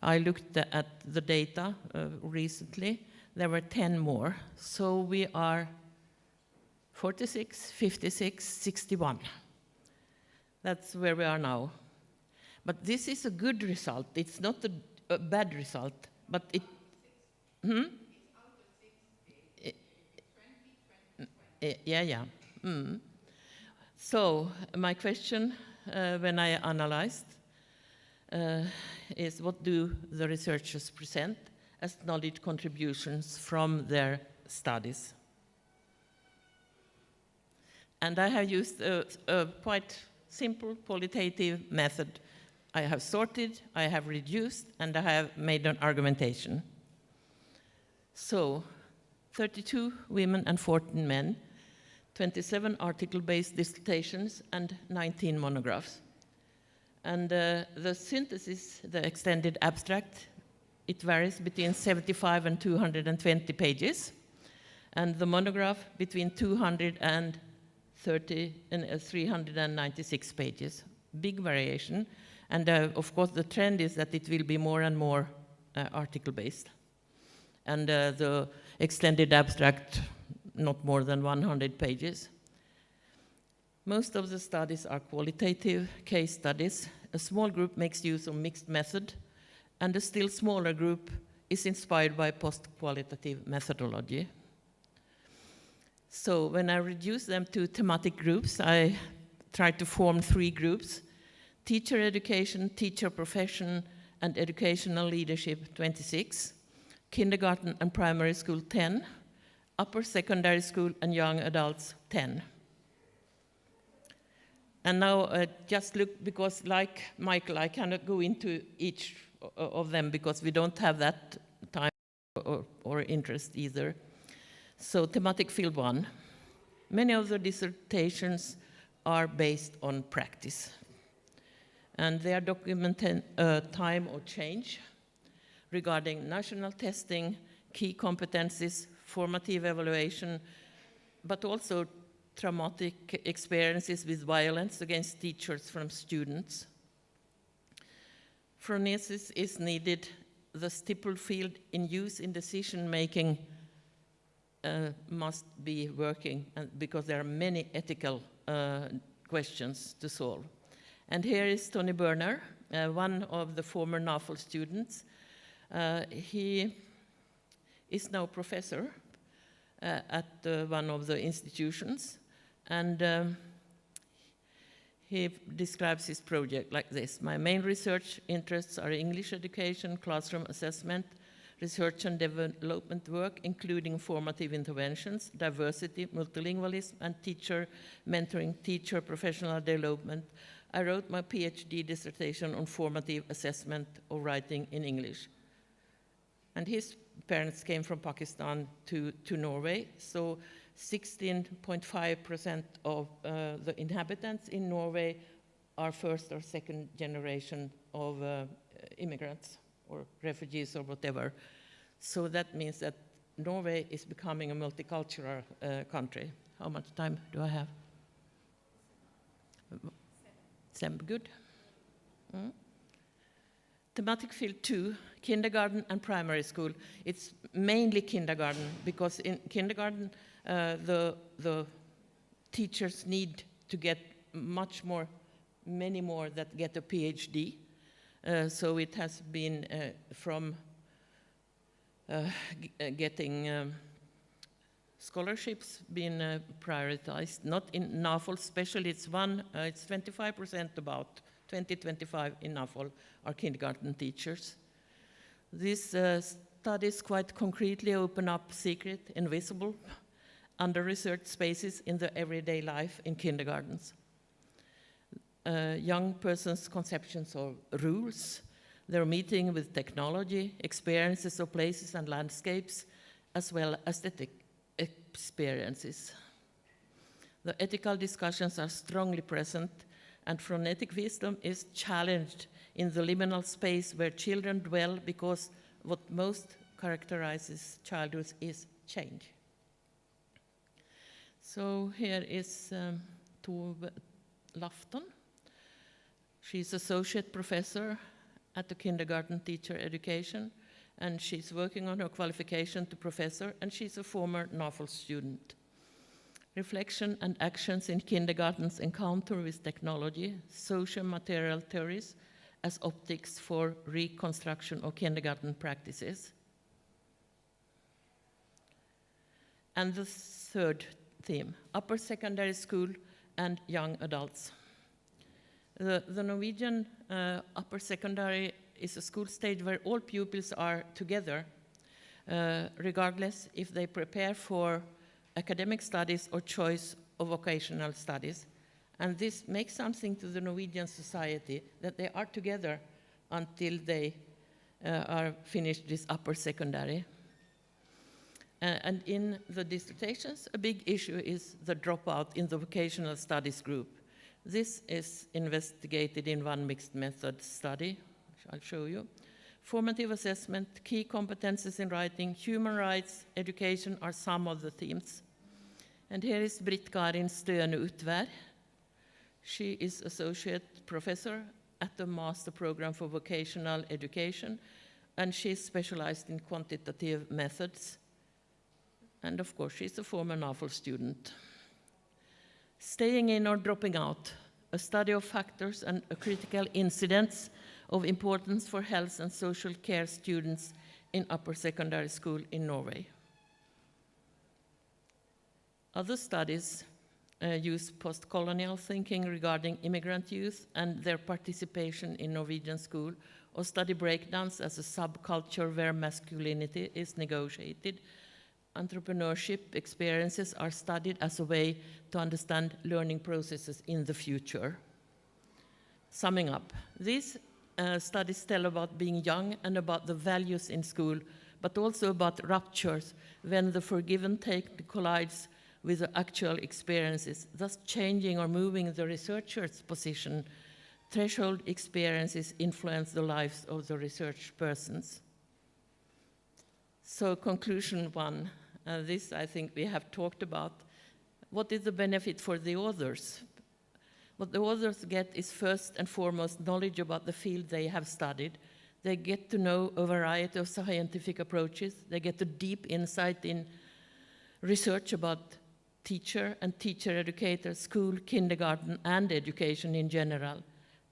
Speaker 3: I looked at the data recently, there were 10 more. So we are 46, 56, 61. That's where we are now. But this is a good result. It's not a bad result, but it... Hmm? Yeah. Mm. So my question when I analyzed is, what do the researchers present as knowledge contributions from their studies? And I have used a quite simple qualitative method. I have sorted, I have reduced, and I have made an argumentation. So 32 women and 14 men, 27 article-based dissertations, and 19 monographs. And the synthesis, the extended abstract, it varies between 75 and 220 pages. And the monograph between 230 and 396 pages. Big variation. And of course, the trend is that it will be more and more article-based. And the extended abstract, not more than 100 pages. Most of the studies are qualitative case studies. A small group makes use of mixed method, and a still smaller group is inspired by post-qualitative methodology. So when I reduce them to thematic groups, I try to form 3 groups: teacher education, teacher profession, and educational leadership, 26, kindergarten and primary school, 10, upper secondary school and young adults, 10. And now just look, because like Michael, I cannot go into each of them because we don't have that time or interest either. So thematic field 1. Many of the dissertations are based on practice. And they are documenting time or change regarding national testing, key competencies, formative evaluation, but also traumatic experiences with violence against teachers from students. Phronesis is needed. The stipple field in use in decision-making must be working, because there are many ethical questions to solve. And here is Tony Berner, one of the former NAFOL students. He is now professor at one of the institutions, and he describes his project like this. My main research interests are English education, classroom assessment, research and development work, including formative interventions, diversity, multilingualism, and teacher mentoring, teacher professional development. I wrote my PhD dissertation on formative assessment of writing in English. And his parents came from Pakistan to Norway, so 16.5% of the inhabitants in Norway are first or second generation of immigrants or refugees or whatever. So that means that Norway is becoming a multicultural country. How much time do I have? 7, good. Thematic field 2, kindergarten and primary school. It's mainly kindergarten, because in kindergarten, the teachers need to get many more that get a PhD. So it has been from getting scholarships being prioritized, not in NAFOL especially. It's 25% about 20-25 in NAFOL are kindergarten teachers. These studies quite concretely open up secret, invisible, under-researched spaces in the everyday life in kindergartens. Young persons' conceptions of rules, their meeting with technology, experiences of places and landscapes, as well as aesthetic experiences. The ethical discussions are strongly present, and phronetic wisdom is challenged in the liminal space where children dwell, because what most characterizes childhood is change. So here is Tove Lafton. She's associate professor at the kindergarten teacher education, and she's working on her qualification to professor, and she's a former NAFOL student. Reflection and actions in kindergarten's encounter with technology, social material theories as optics for reconstruction of kindergarten practices. And the third theme, upper secondary school and young adults. The Norwegian upper secondary is a school stage where all pupils are together, regardless if they prepare for academic studies or choice of vocational studies. And this makes something to the Norwegian society, that they are together until they are finished this upper secondary. And in the dissertations, a big issue is the dropout in the vocational studies group. This is investigated in one mixed method study, which I'll show you. Formative assessment, key competences in writing, human rights, education are some of the themes. And here is Britt-Karin Støne Utvær. She is associate professor at the master program for vocational education, and she's specialized in quantitative methods. And of course, she's a former NAFOL student. Staying in or dropping out, a study of factors and a critical incidents of importance for health and social care students in upper secondary school in Norway. Other studies use post-colonial thinking regarding immigrant youth and their participation in Norwegian school, or study breakdowns as a subculture where masculinity is negotiated, entrepreneurship experiences are studied as a way to understand learning processes in the future. Summing up, these studies tell about being young and about the values in school, but also about ruptures when the forgiven take collides with the actual experiences, thus changing or moving the researcher's position. Threshold experiences influence the lives of the research persons. So conclusion one, this I think we have talked about. What is the benefit for the authors? What the authors get is first and foremost knowledge about the field they have studied. They get to know a variety of scientific approaches. They get a deep insight in research about teacher and teacher educator, school, kindergarten, and education in general.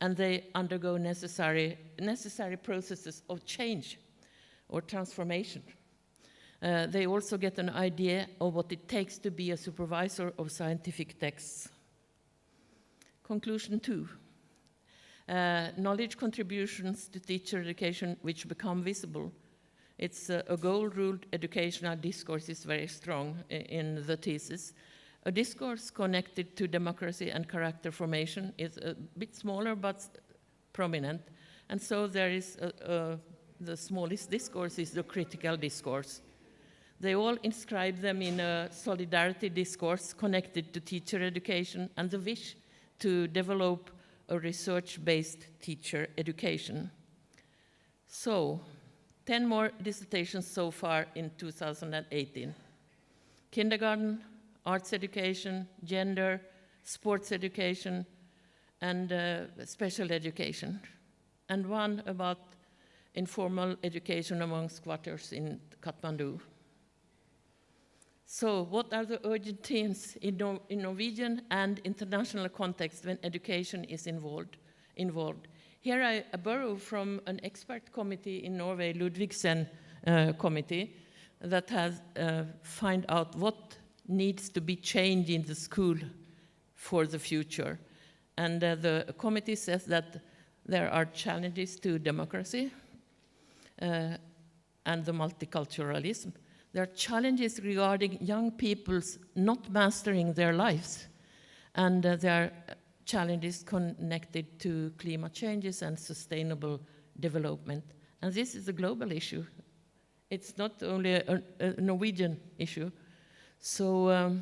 Speaker 3: And they undergo necessary processes of change or transformation. They also get an idea of what it takes to be a supervisor of scientific texts. Conclusion 2. Knowledge contributions to teacher education which become visible. It's a goal-ruled educational discourse is very strong in the thesis. A discourse connected to democracy and character formation is a bit smaller but prominent. And so there is the smallest discourse is the critical discourse. They all inscribe them in a solidarity discourse connected to teacher education and the wish to develop a research-based teacher education. So, 10 more dissertations so far in 2018. Kindergarten, arts education, gender, sports education, and special education. And one about informal education among squatters in Kathmandu. So what are the urgent themes in Norwegian and international context when education is involved? Here I borrow from an expert committee in Norway, Ludvigsen committee, that has find out what needs to be changed in the school for the future. And the committee says that there are challenges to democracy and the multiculturalism. There are challenges regarding young people's not mastering their lives. And there are challenges connected to climate changes and sustainable development. And this is a global issue. It's not only a Norwegian issue. So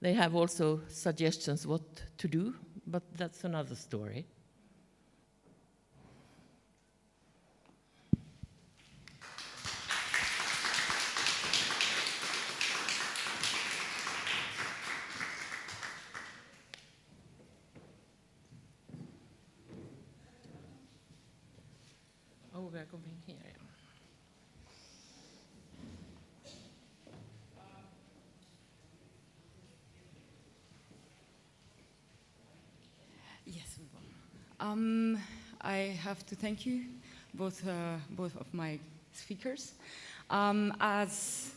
Speaker 3: they have also suggestions what to do, but that's another story. Oh, we're going here.
Speaker 1: Yes, we will. I have to thank you, both of my speakers. As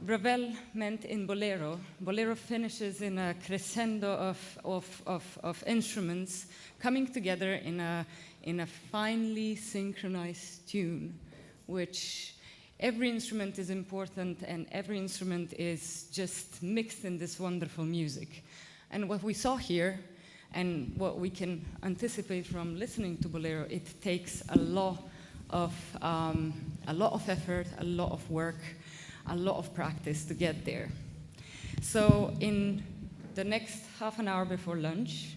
Speaker 1: Ravel meant in Bolero, Bolero finishes in a crescendo of instruments coming together in a finely synchronized tune, which every instrument is important and every instrument is just mixed in this wonderful music. And what we saw here and what we can anticipate from listening to Bolero, it takes a lot of effort, a lot of work, a lot of practice to get there. So in the next half an hour before lunch,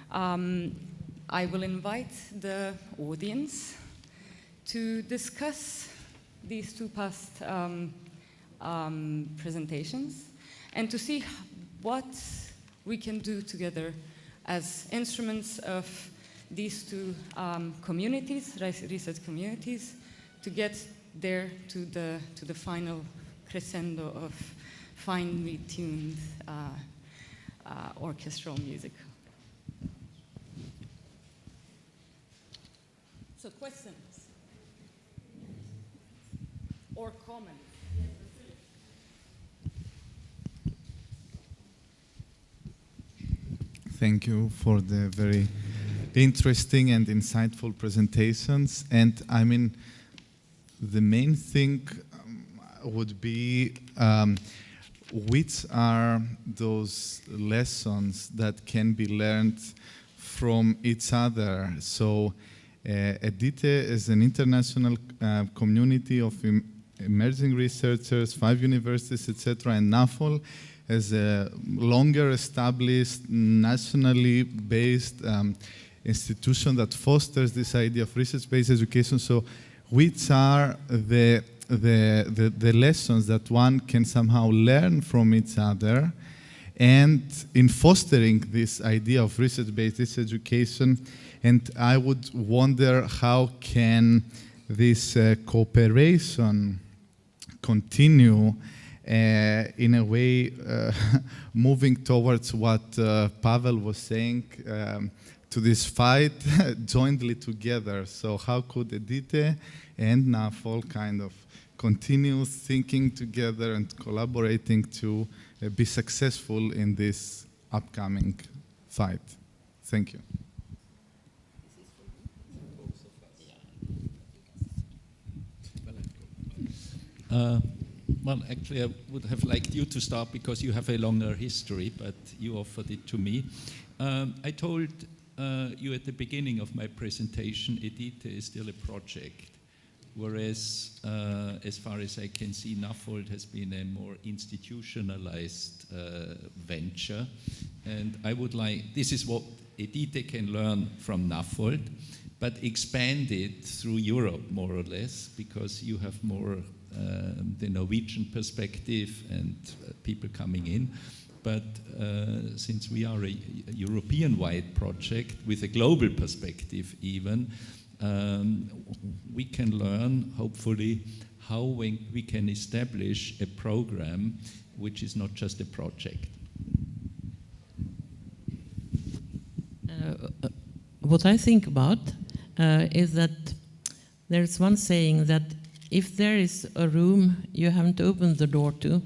Speaker 1: I will invite the audience to discuss these two past presentations and to see what we can do together as instruments of these two communities, research communities, to get there to the final crescendo of finely tuned orchestral music. So questions or comments?
Speaker 4: Thank you for the very interesting and insightful presentations. And I mean, the main thing would be which are those lessons that can be learned from each other. So EDiTE is an international community of emerging researchers, 5 universities, etc., and NAFOL is a longer established, nationally based institution that fosters this idea of research-based education. So which are the lessons that one can somehow learn from each other, and in fostering this idea of research-based education. And I would wonder how can this cooperation continue in a way moving towards what Pavel was saying, to this fight jointly together. So how could EDiTE and NAFOL kind of continue thinking together and collaborating to be successful in this upcoming fight? Thank you.
Speaker 2: Well, actually, I would have liked you to start because you have a longer history, but you offered it to me. I told you at the beginning of my presentation, EDiTE is still a project, whereas, as far as I can see, NAFOL has been a more institutionalized venture. And I would like, this is what EDiTE can learn from NAFOL, but expand it through Europe, more or less, because you have more the Norwegian perspective and people coming in. But since we are a European-wide project with a global perspective even, we can learn, hopefully, how we can establish a program which is not just a project.
Speaker 3: What I think about is that there's one saying that if there is a room you haven't opened the door to,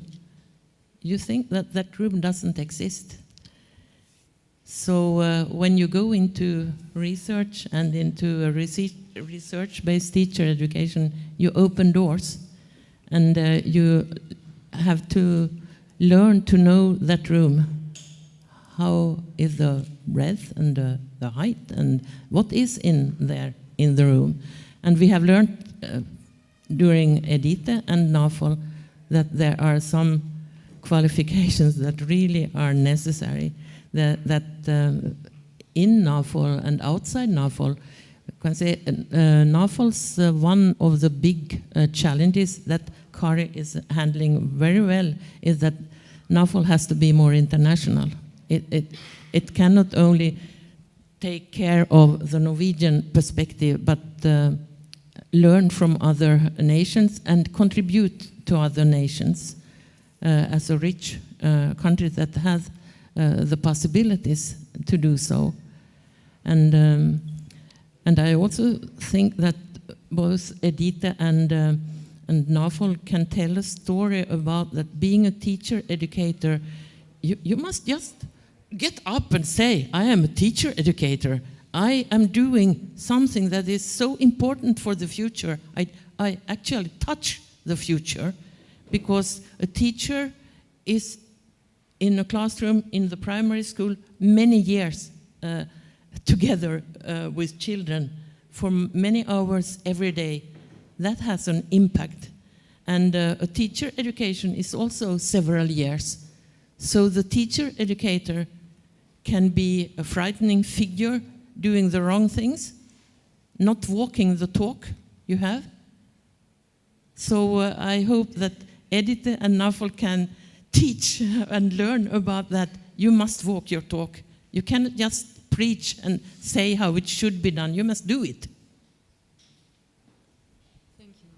Speaker 3: you think that that room doesn't exist. So when you go into research and into a research-based teacher education, you open doors, and you have to learn to know that room. How is the breadth and the height, and what is in there in the room? And we have learned during EDiTE and NAFOL that there are some qualifications that really are necessary, that in NAFOL and outside NAFOL, I can say NAFOL's one of the big challenges that Kari is handling very well is that NAFOL has to be more international. It cannot only take care of the Norwegian perspective, but learn from other nations and contribute to other nations as a rich country that has the possibilities to do so. And I also think that both EDiTE and NAFOL can tell a story about that being a teacher educator, you must just get up and say, I am a teacher educator. I am doing something that is so important for the future. I actually touch the future, because a teacher is in a classroom in the primary school many years together with children for many hours every day. That has an impact. And a teacher education is also several years. So the teacher educator can be a frightening figure doing the wrong things, not walking the talk you have. So I hope that EDiTE and NAFOL can teach and learn about that. You must walk your talk. You cannot just preach and say how it should be done. You must do it.
Speaker 1: Thank you.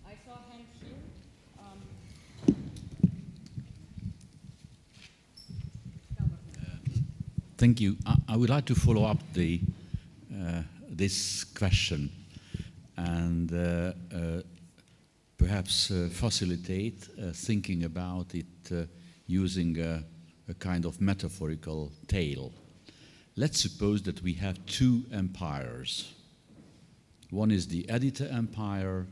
Speaker 1: I saw a hand here.
Speaker 5: Thank you. I would like to follow up this question and perhaps facilitate thinking about it using a kind of metaphorical tale. Let's suppose that we have two empires. One is the EDiTE empire,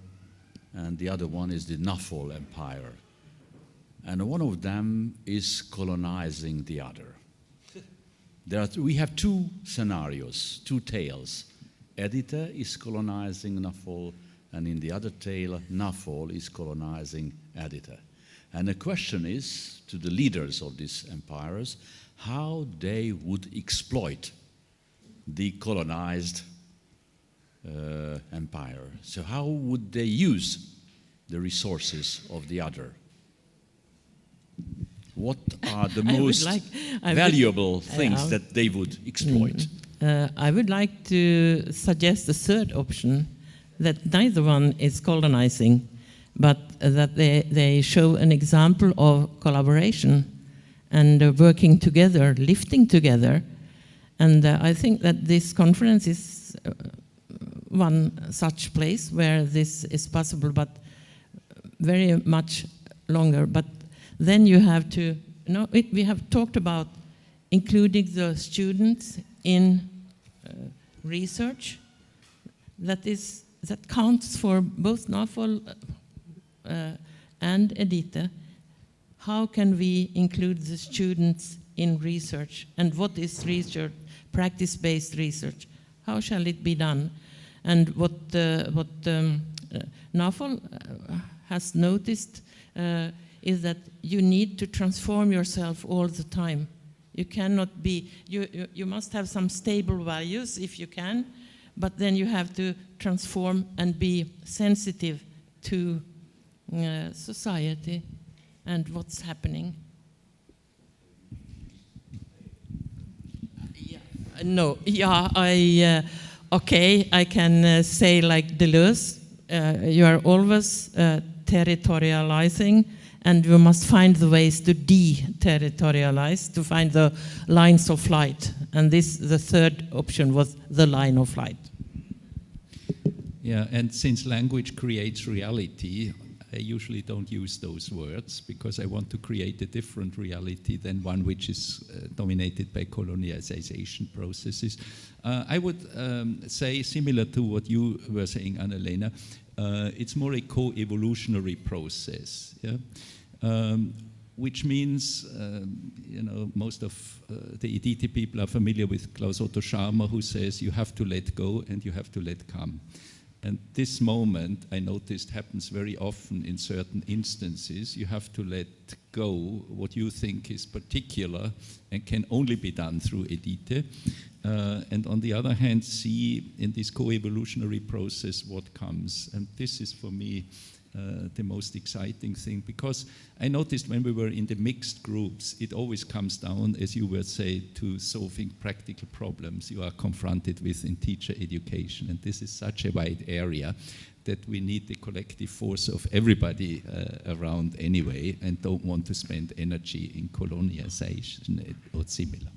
Speaker 5: and the other one is the NAFOL empire. And one of them is colonizing the other. We have two scenarios, two tales. EDiTE is colonizing NAFOL, and in the other tale, NAFOL is colonizing EDiTE. And the question is to the leaders of these empires, how they would exploit the colonized empire. So how would they use the resources of the other? What are the most valuable things that they would exploit?
Speaker 3: I would like to suggest a third option, that neither one is colonizing, but that they show an example of collaboration and working together, lifting together. And I think that this conference is one such place where this is possible, but very much longer. But then you have to, we have talked about including the students in research. That counts for both NAFOL and EDiTE. How can we include the students in research? And what is research, practice-based research? How shall it be done? And what NAFOL has noticed is that you need to transform yourself all the time. You cannot be, you must have some stable values if you can, but then you have to transform and be sensitive to society and what's happening. Okay, I can say like Deleuze, you are always territorializing, and you must find the ways to de-territorialize, to find the lines of flight. And the third option was the line of flight.
Speaker 2: Yeah, and since language creates reality, I usually don't use those words because I want to create a different reality than one which is dominated by colonialization processes. I would say, similar to what you were saying, Anna-Lena, it's more a co-evolutionary process, yeah? Which means, most of the EDiTE people are familiar with Klaus Otto Scharmer, who says you have to let go and you have to let come. And this moment, I noticed, happens very often in certain instances. You have to let go what you think is particular and can only be done through EDiTE. And on the other hand, see in this co-evolutionary process what comes. And this is, for me, the most exciting thing, because I noticed when we were in the mixed groups, it always comes down, as you would say, to solving practical problems you are confronted with in teacher education. And this is such a wide area that we need the collective force of everybody around anyway, and don't want to spend energy in colonialization or similar.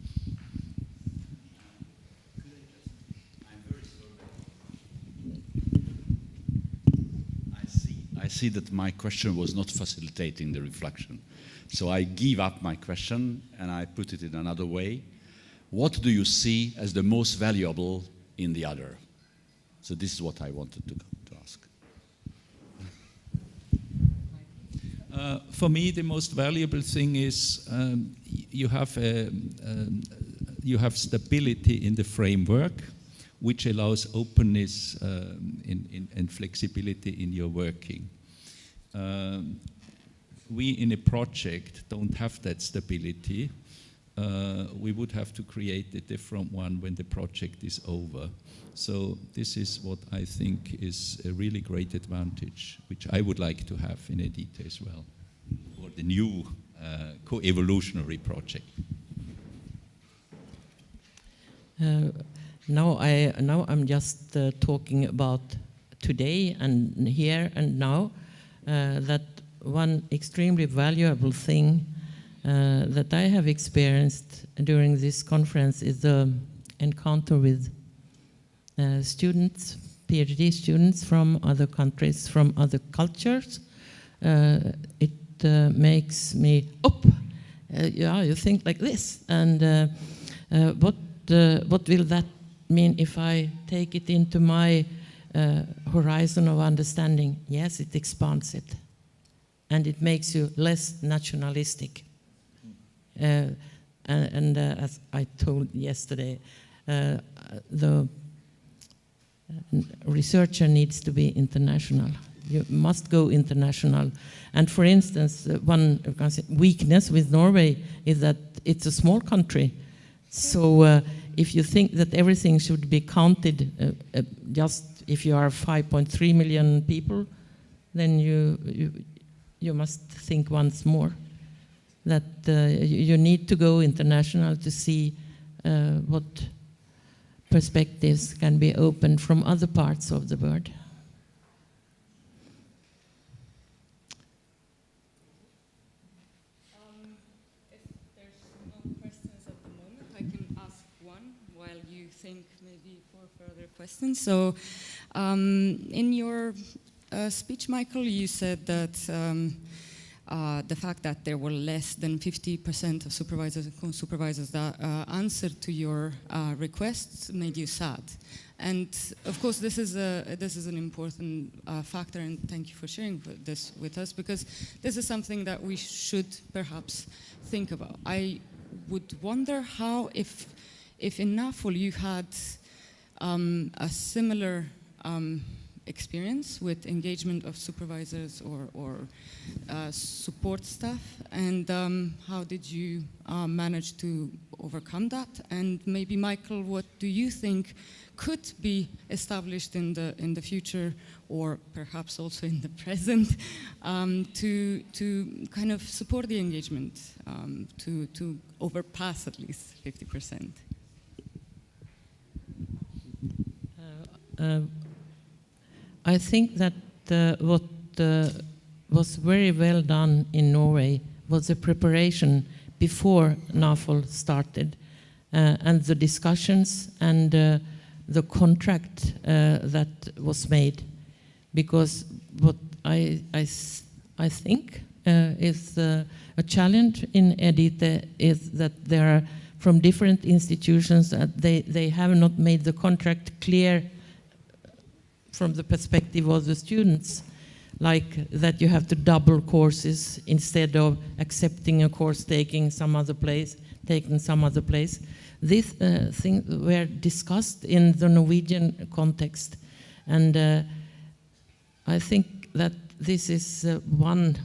Speaker 5: I see that my question was not facilitating the reflection. So I give up my question and I put it in another way. What do you see as the most valuable in the other? So this is what I wanted to ask.
Speaker 2: For me, the most valuable thing is you have stability in the framework, which allows openness and flexibility in your working. We in a project don't have that stability. We would have to create a different one when the project is over. So this is what I think is a really great advantage, which I would like to have in EDiTE as well, or the new co-evolutionary project.
Speaker 3: Now I'm just talking about today and here and now, that one extremely valuable thing that I have experienced during this conference is the encounter with students, PhD students from other countries, from other cultures. It makes me, you think like this, and what will that mean if I take it into my horizon of understanding, yes, it expands it. And it makes you less nationalistic. As I told yesterday, the researcher needs to be international. You must go international. And for instance, one weakness with Norway is that it's a small country. So if you think that everything should be counted just if you are 5.3 million people, then you must think once more that you need to go international to see what perspectives can be opened from other parts of the world.
Speaker 1: If there's no questions at the moment, I can ask one while you think maybe for further questions. So in your speech, Michael, you said that the fact that there were less than 50% of supervisors and co-supervisors that answered to your requests made you sad. And of course, this is an important factor, and thank you for sharing this with us, because this is something that we should perhaps think about. I would wonder how, if in NAFOL you had a similar experience with engagement of supervisors or support staff, and how did you manage to overcome that? And maybe, Michael, what do you think could be established in the future, or perhaps also in the present, to kind of support the engagement, to overpass at least 50%?
Speaker 3: I think that what was very well done in Norway was the preparation before NAFOL started, and the discussions and the contract that was made. Because what I think is a challenge in EDiTE is that there are, from different institutions, they have not made the contract clear from the perspective of the students, like that you have to double courses instead of accepting a course taken some other place. These things were discussed in the Norwegian context, and I think that this is one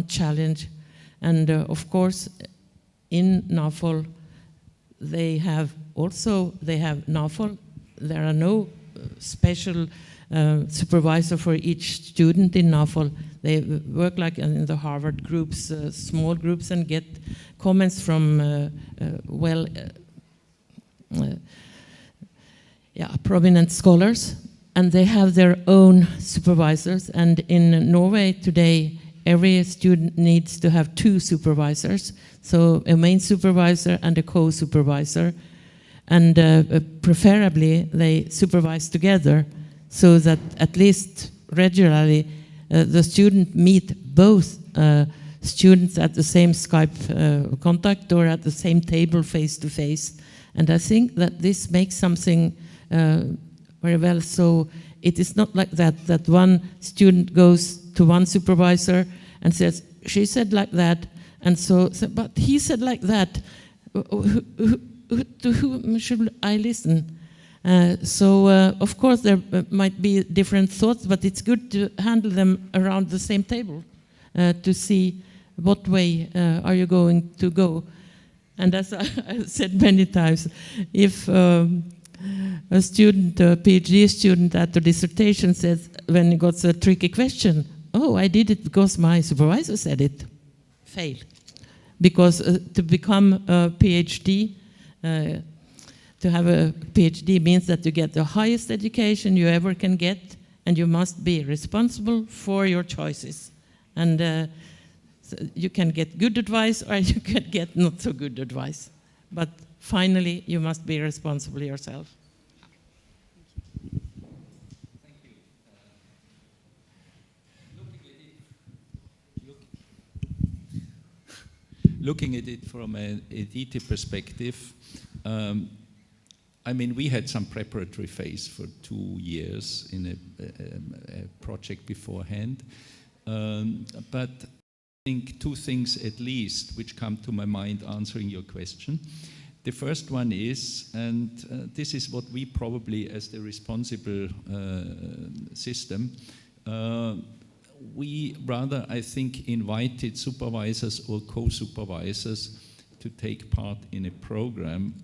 Speaker 3: challenge. And of course, in NAFOL, they have NAFOL. There are no special supervisor for each student in NAFOL. They work like in the Harvard groups, small groups, and get comments from prominent scholars, and they have their own supervisors. And in Norway today, every student needs to have 2 supervisors, so a main supervisor and a co-supervisor, and preferably they supervise together, so that at least regularly the student meet both students at the same Skype contact or at the same table face to face. And I think that this makes something very well. So it is not like that one student goes to one supervisor and says, she said like that, and so but he said like that. To whom should I listen? Of course, there might be different thoughts, but it's good to handle them around the same table to see what way are you going to go. And as I said many times, if a student, a PhD student at the dissertation says, when he got a tricky question, oh, I did it because my supervisor said it, fail. Because to become a PhD, to have a PhD means that you get the highest education you ever can get, and you must be responsible for your choices. And so you can get good advice, or you can get not so good advice. But finally, you must be responsible yourself.
Speaker 2: Thank you. Looking at it from an EDiTE perspective, I mean, we had some preparatory phase for 2 years in a project beforehand. But I think 2 things at least which come to my mind answering your question. The first one is, and this is what we probably as the responsible system, we rather, I think, invited supervisors or co-supervisors to take part in a program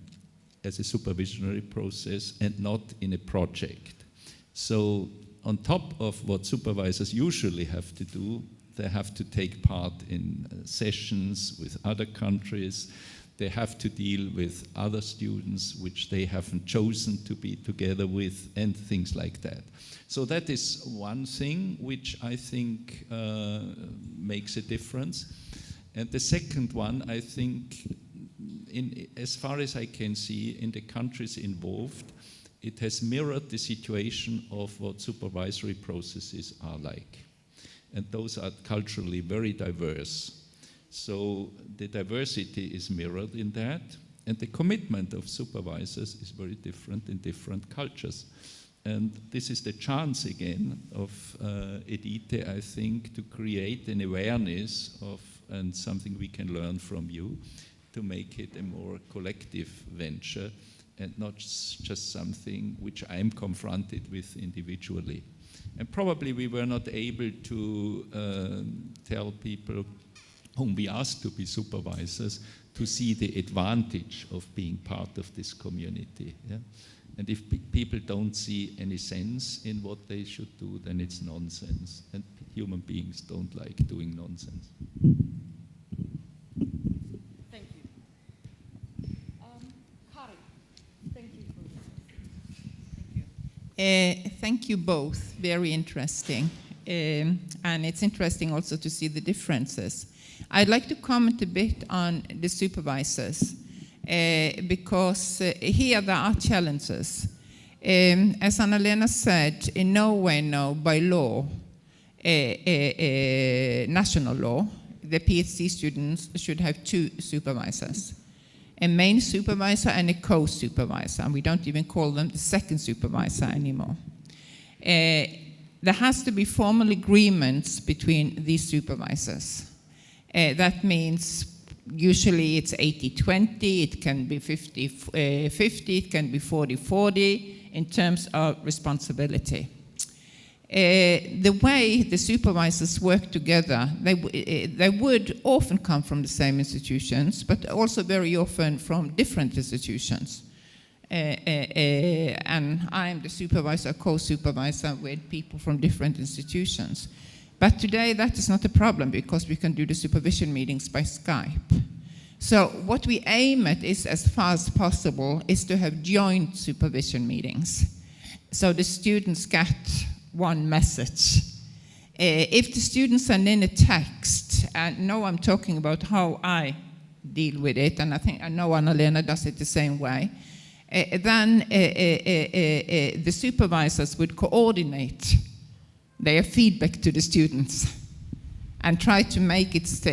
Speaker 2: as a supervisionary process and not in a project. So on top of what supervisors usually have to do, they have to take part in sessions with other countries. They have to deal with other students which they haven't chosen to be together with, and things like that. So that is one thing which I think makes a difference. And the second one, I think, as far as I can see, in the countries involved, it has mirrored the situation of what supervisory processes are like. And those are culturally very diverse. So the diversity is mirrored in that, and the commitment of supervisors is very different in different cultures. And this is the chance again of EDiTE, I think, to create an awareness of, and something we can learn from you, to make it a more collective venture and not just something which I'm confronted with individually. And probably we were not able to tell people whom we asked to be supervisors to see the advantage of being part of this community. Yeah? And if people don't see any sense in what they should do, then it's nonsense. And human beings don't like doing nonsense.
Speaker 1: Thank you. Kari, thank you for this.
Speaker 6: Thank you both. Very interesting. And it's interesting also to see the differences. I'd like to comment a bit on the supervisors, because here there are challenges. As Anna-Lena said, in Norway now, by law, national law, the PhD students should have 2 supervisors, a main supervisor and a co-supervisor, and we don't even call them the second supervisor anymore. There has to be formal agreements between these supervisors. That means usually it's 80-20, it can be 50-50, it can be 40-40 in terms of responsibility. The way the supervisors work together, they would often come from the same institutions, but also very often from different institutions. And I'm the supervisor, co-supervisor with people from different institutions. But today that is not a problem because we can do the supervision meetings by Skype. So what we aim at is, as far as possible, is to have joint supervision meetings. So the students get one message. If the students send in a text, and now I'm talking about how I deal with it, and I know Anna-Lena does it the same way, then the supervisors would coordinate their feedback to the students and try to make it so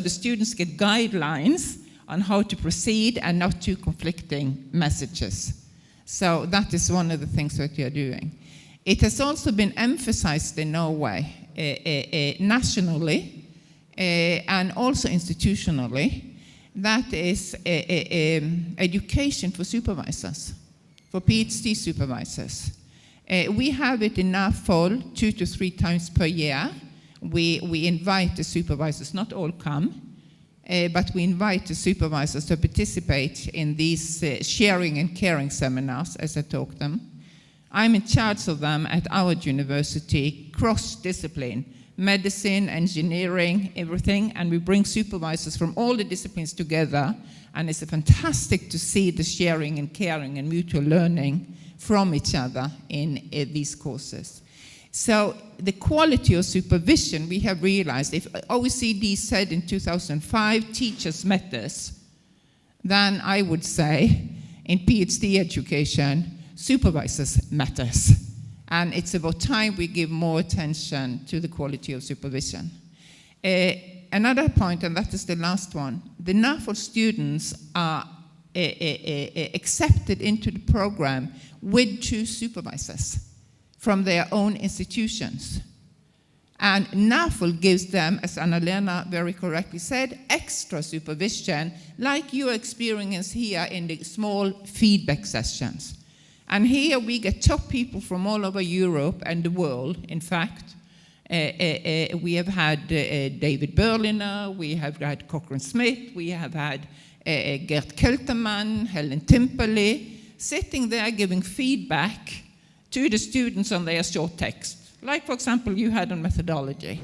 Speaker 6: the students get guidelines on how to proceed and not too conflicting messages. So that is one of the things that we are doing. It has also been emphasized in Norway, nationally and also institutionally, that is education for supervisors, for PhD supervisors. We have it in NAFOL 2 to 3 times per year. We invite the supervisors, not all come, but we invite the supervisors to participate in these sharing and caring seminars, as I talk them. I'm in charge of them at our university, cross-discipline, medicine, engineering, everything, and we bring supervisors from all the disciplines together, and it's fantastic to see the sharing and caring and mutual learning from each other in these courses. So the quality of supervision, we have realized, if OECD said in 2005, teachers matters, then I would say in PhD education, supervisors matters. And it's about time we give more attention to the quality of supervision. Another point, and that is the last one, the NAFOL students are accepted into the program with 2 supervisors from their own institutions. And NAFOL gives them, as Anna-Lena very correctly said, extra supervision, like you experience here in the small feedback sessions. And here we get top people from all over Europe and the world, in fact. We have had David Berliner, we have had Cochrane Smith, we have had Gert Kelterman, Helen Timperley, sitting there giving feedback to the students on their short text. Like, for example, you had on methodology.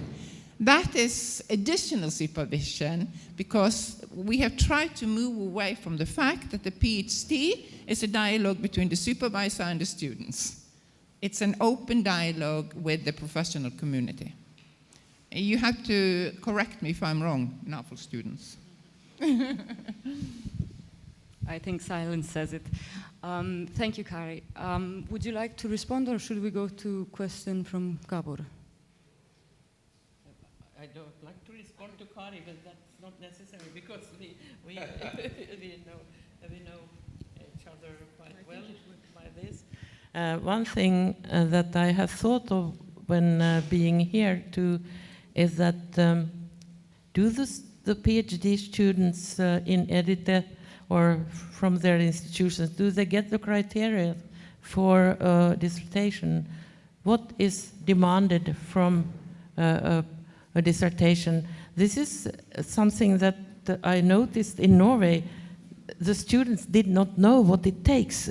Speaker 6: That is additional supervision because we have tried to move away from the fact that the PhD is a dialogue between the supervisor and the students. It's an open dialogue with the professional community. You have to correct me if I'm wrong, NAFOL students.
Speaker 1: I think silence says it. Thank you, Kari. Would you like to respond, or should we go to question from Gabor?
Speaker 3: I don't like to respond to Kari, but that's not necessary because we know each other quite well by this. One thing that I have thought of when being here too is that do the PhD students in EDiTE or from their institutions, do they get the criteria for dissertation? What is demanded from a dissertation? This is something that I noticed in Norway. The students did not know what it takes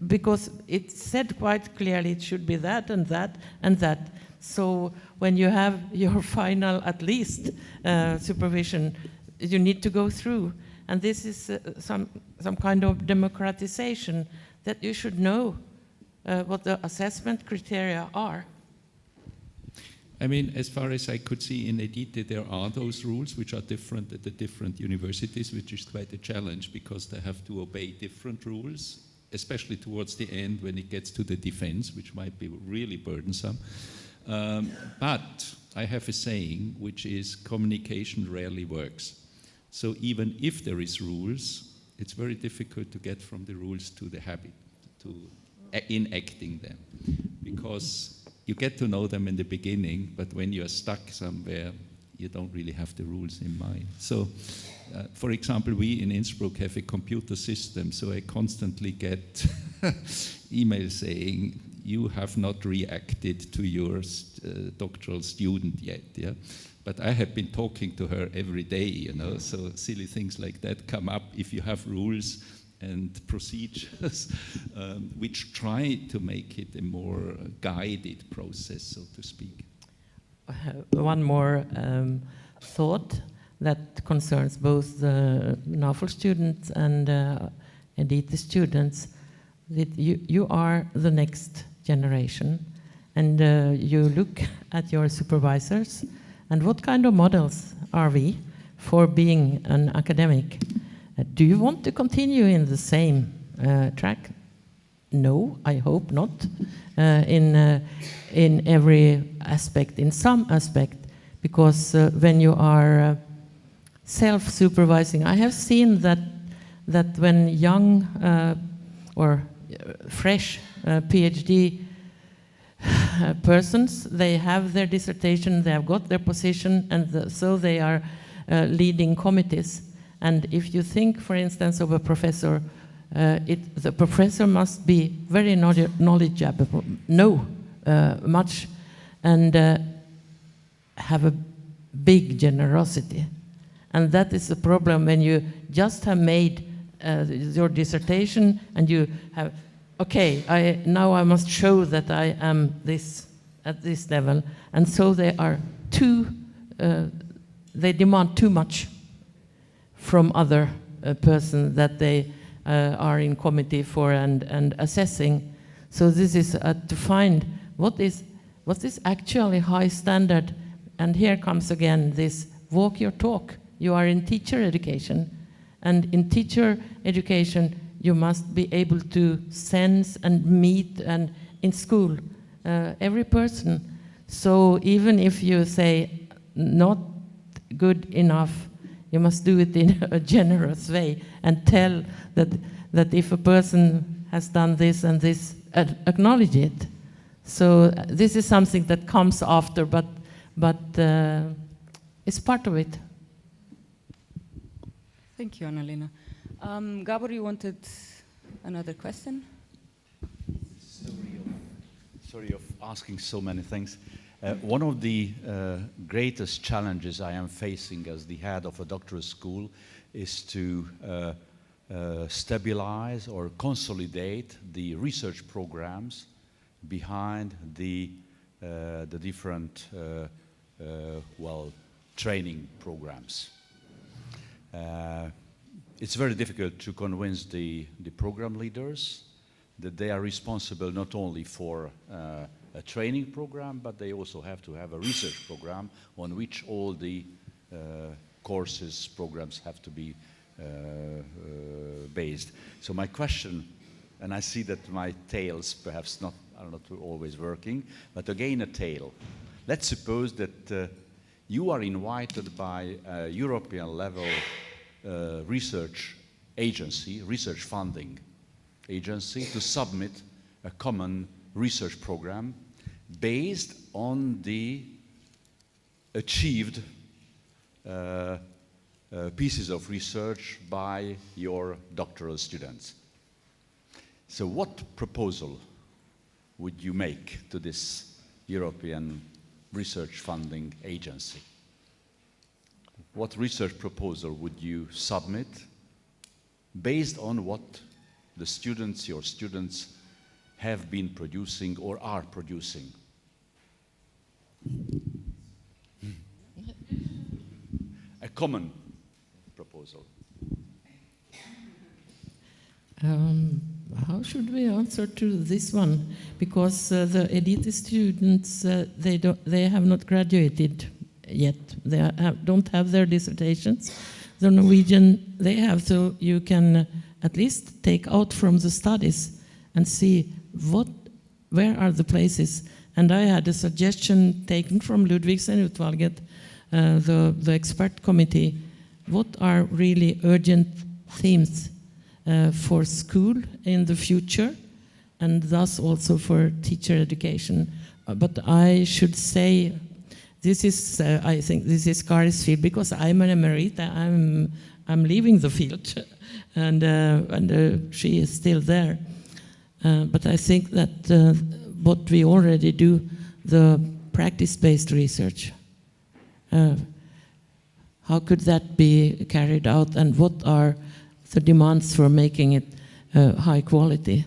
Speaker 3: because it said quite clearly it should be that and that and that. So when you have your final, at least, supervision, you need to go through. And this is some kind of democratization that you should know what the assessment criteria are.
Speaker 2: I mean, as far as I could see in EDiTE, there are those rules which are different at the different universities, which is quite a challenge because they have to obey different rules, especially towards the end when it gets to the defense, which might be really burdensome. But I have a saying, which is communication rarely works. So even if there is rules, it's very difficult to get from the rules to the habit, to enacting them, because you get to know them in the beginning, but when you're stuck somewhere, you don't really have the rules in mind. So, for example, we in Innsbruck have a computer system, so I constantly get emails saying, you have not reacted to your doctoral student yet, yeah? But I have been talking to her every day, you know, so silly things like that come up if you have rules and procedures which try to make it a more guided process, so to speak.
Speaker 7: One more thought that concerns both the NAFOL students and EDiTE students. That you are the next generation, and you look at your supervisors, and what kind of models are we for being an academic? Do you want to continue in the same track? No, I hope not. In every aspect, in some aspect, because when you are self-supervising, I have seen that when young or fresh PhD persons, they have their dissertation, they have got their position, and so they are leading committees. And if you think, for instance, of a professor, the professor must be very knowledgeable, know much, and have a big generosity. And that is the problem when you just have made your dissertation and you have, okay, now I must show that I am this at this level. And so they are they demand too much from other person that they are in committee for and assessing. So this is to find what is actually high standard. And here comes again this walk your talk. You are in teacher education, and in teacher education you must be able to sense and meet, and in school every person. So even if you say not good enough, you must do it in a generous way and tell that if a person has done this and this, acknowledge it. So this is something that comes after, but it's part of it.
Speaker 1: Thank you, Anna-Lena. Gabor, you wanted another question?
Speaker 5: Sorry of asking so many things. One of the greatest challenges I am facing as the head of a doctoral school is to stabilize or consolidate the research programs behind the different training programs. It's very difficult to convince the program leaders that they are responsible not only for a training program, but they also have to have a research program on which all the courses, programs have to be based. So my question, and I see that my tail's perhaps not always working, but again a tail. Let's suppose that you are invited by a European level research agency, research funding agency, to submit a common research program based on the achieved pieces of research by your doctoral students. So what proposal would you make to this European research funding agency? What research proposal would you submit based on what the students, your students, have been producing or are producing? A common proposal.
Speaker 7: How should we answer to this one? Because the EDiTE students, they have not graduated yet. They don't have their dissertations. The Norwegian, they have, so you can at least take out from the studies and see where are the places. And I had a suggestion taken from Ludvigsen-utvalget, the expert committee. What are really urgent themes for school in the future, and thus also for teacher education? But I should say, this is, I think this is Kari's field, because I'm an emerita, I'm leaving the field, and she is still there. But I think that what we already do, the practice-based research, how could that be carried out, and what are the demands for making it high quality?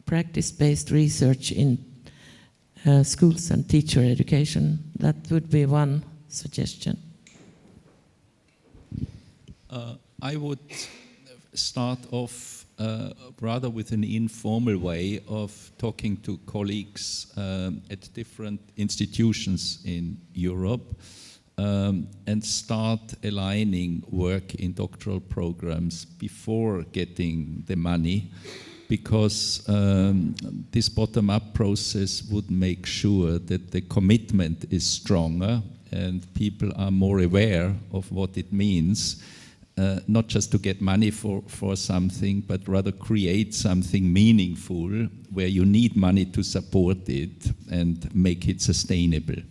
Speaker 7: Practice-based research in schools and teacher education, that would be one suggestion.
Speaker 2: I would start off rather with an informal way of talking to colleagues at different institutions in Europe and start aligning work in doctoral programs before getting the money, because this bottom-up process would make sure that the commitment is stronger and people are more aware of what it means, not just to get money for something, but rather create something meaningful where you need money to support it and make it sustainable.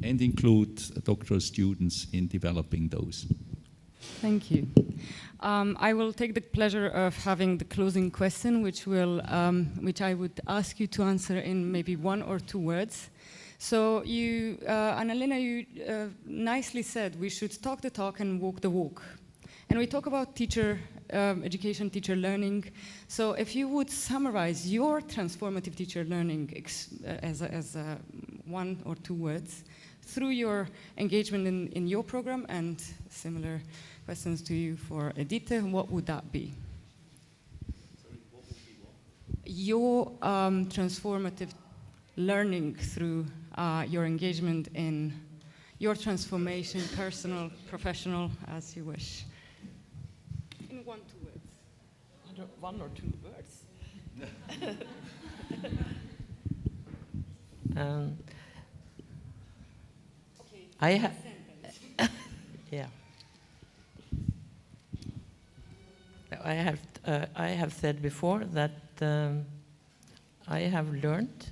Speaker 2: And include doctoral students in developing those.
Speaker 1: Thank you. I will take the pleasure of having the closing question, which I would ask you to answer in maybe 1 or 2 words. So you, Anna-Lena, you nicely said we should talk the talk and walk the walk. And we talk about teacher education, teacher learning. So if you would summarize your transformative teacher learning as 1 or 2 words through your engagement in your program, and similar questions to you for EDiTE, what would that be?
Speaker 2: Sorry, what would be what?
Speaker 1: Your transformative learning through your engagement in your transformation, personal, professional, as you wish. In 1 or 2 words.
Speaker 7: 1 or 2 words. I have, yeah. I have said before that I have learned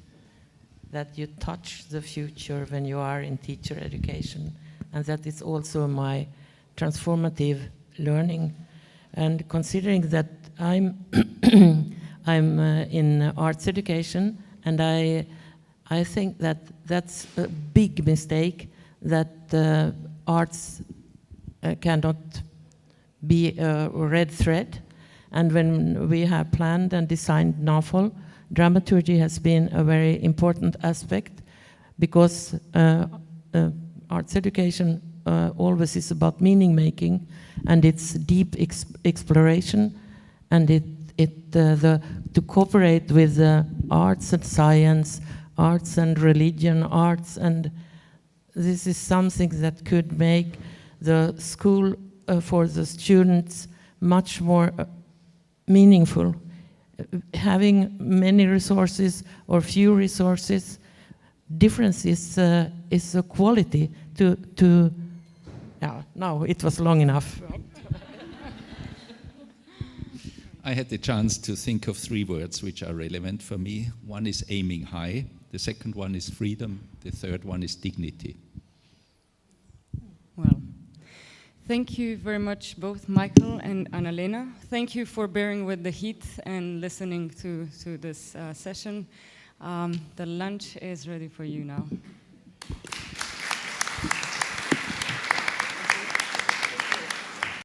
Speaker 7: that you touch the future when you are in teacher education, and that is also my transformative learning. And considering that I'm I'm in arts education, and I think that that's a big mistake, that arts cannot be a red thread. And when we have planned and designed NAFOL, dramaturgy has been a very important aspect, because arts education always is about meaning making, and it's deep exploration, and to cooperate with arts and science, arts and religion, arts, and this is something that could make the school for the students much more meaningful. Having many resources or few resources, difference is a quality to yeah, no, it was long enough.
Speaker 2: I had the chance to think of 3 words which are relevant for me. One is aiming high, the second one is freedom, the third one is dignity.
Speaker 1: Well, thank you very much, both Michael and Anna-Lena. Thank you for bearing with the heat and listening to this session. The lunch is ready for you now.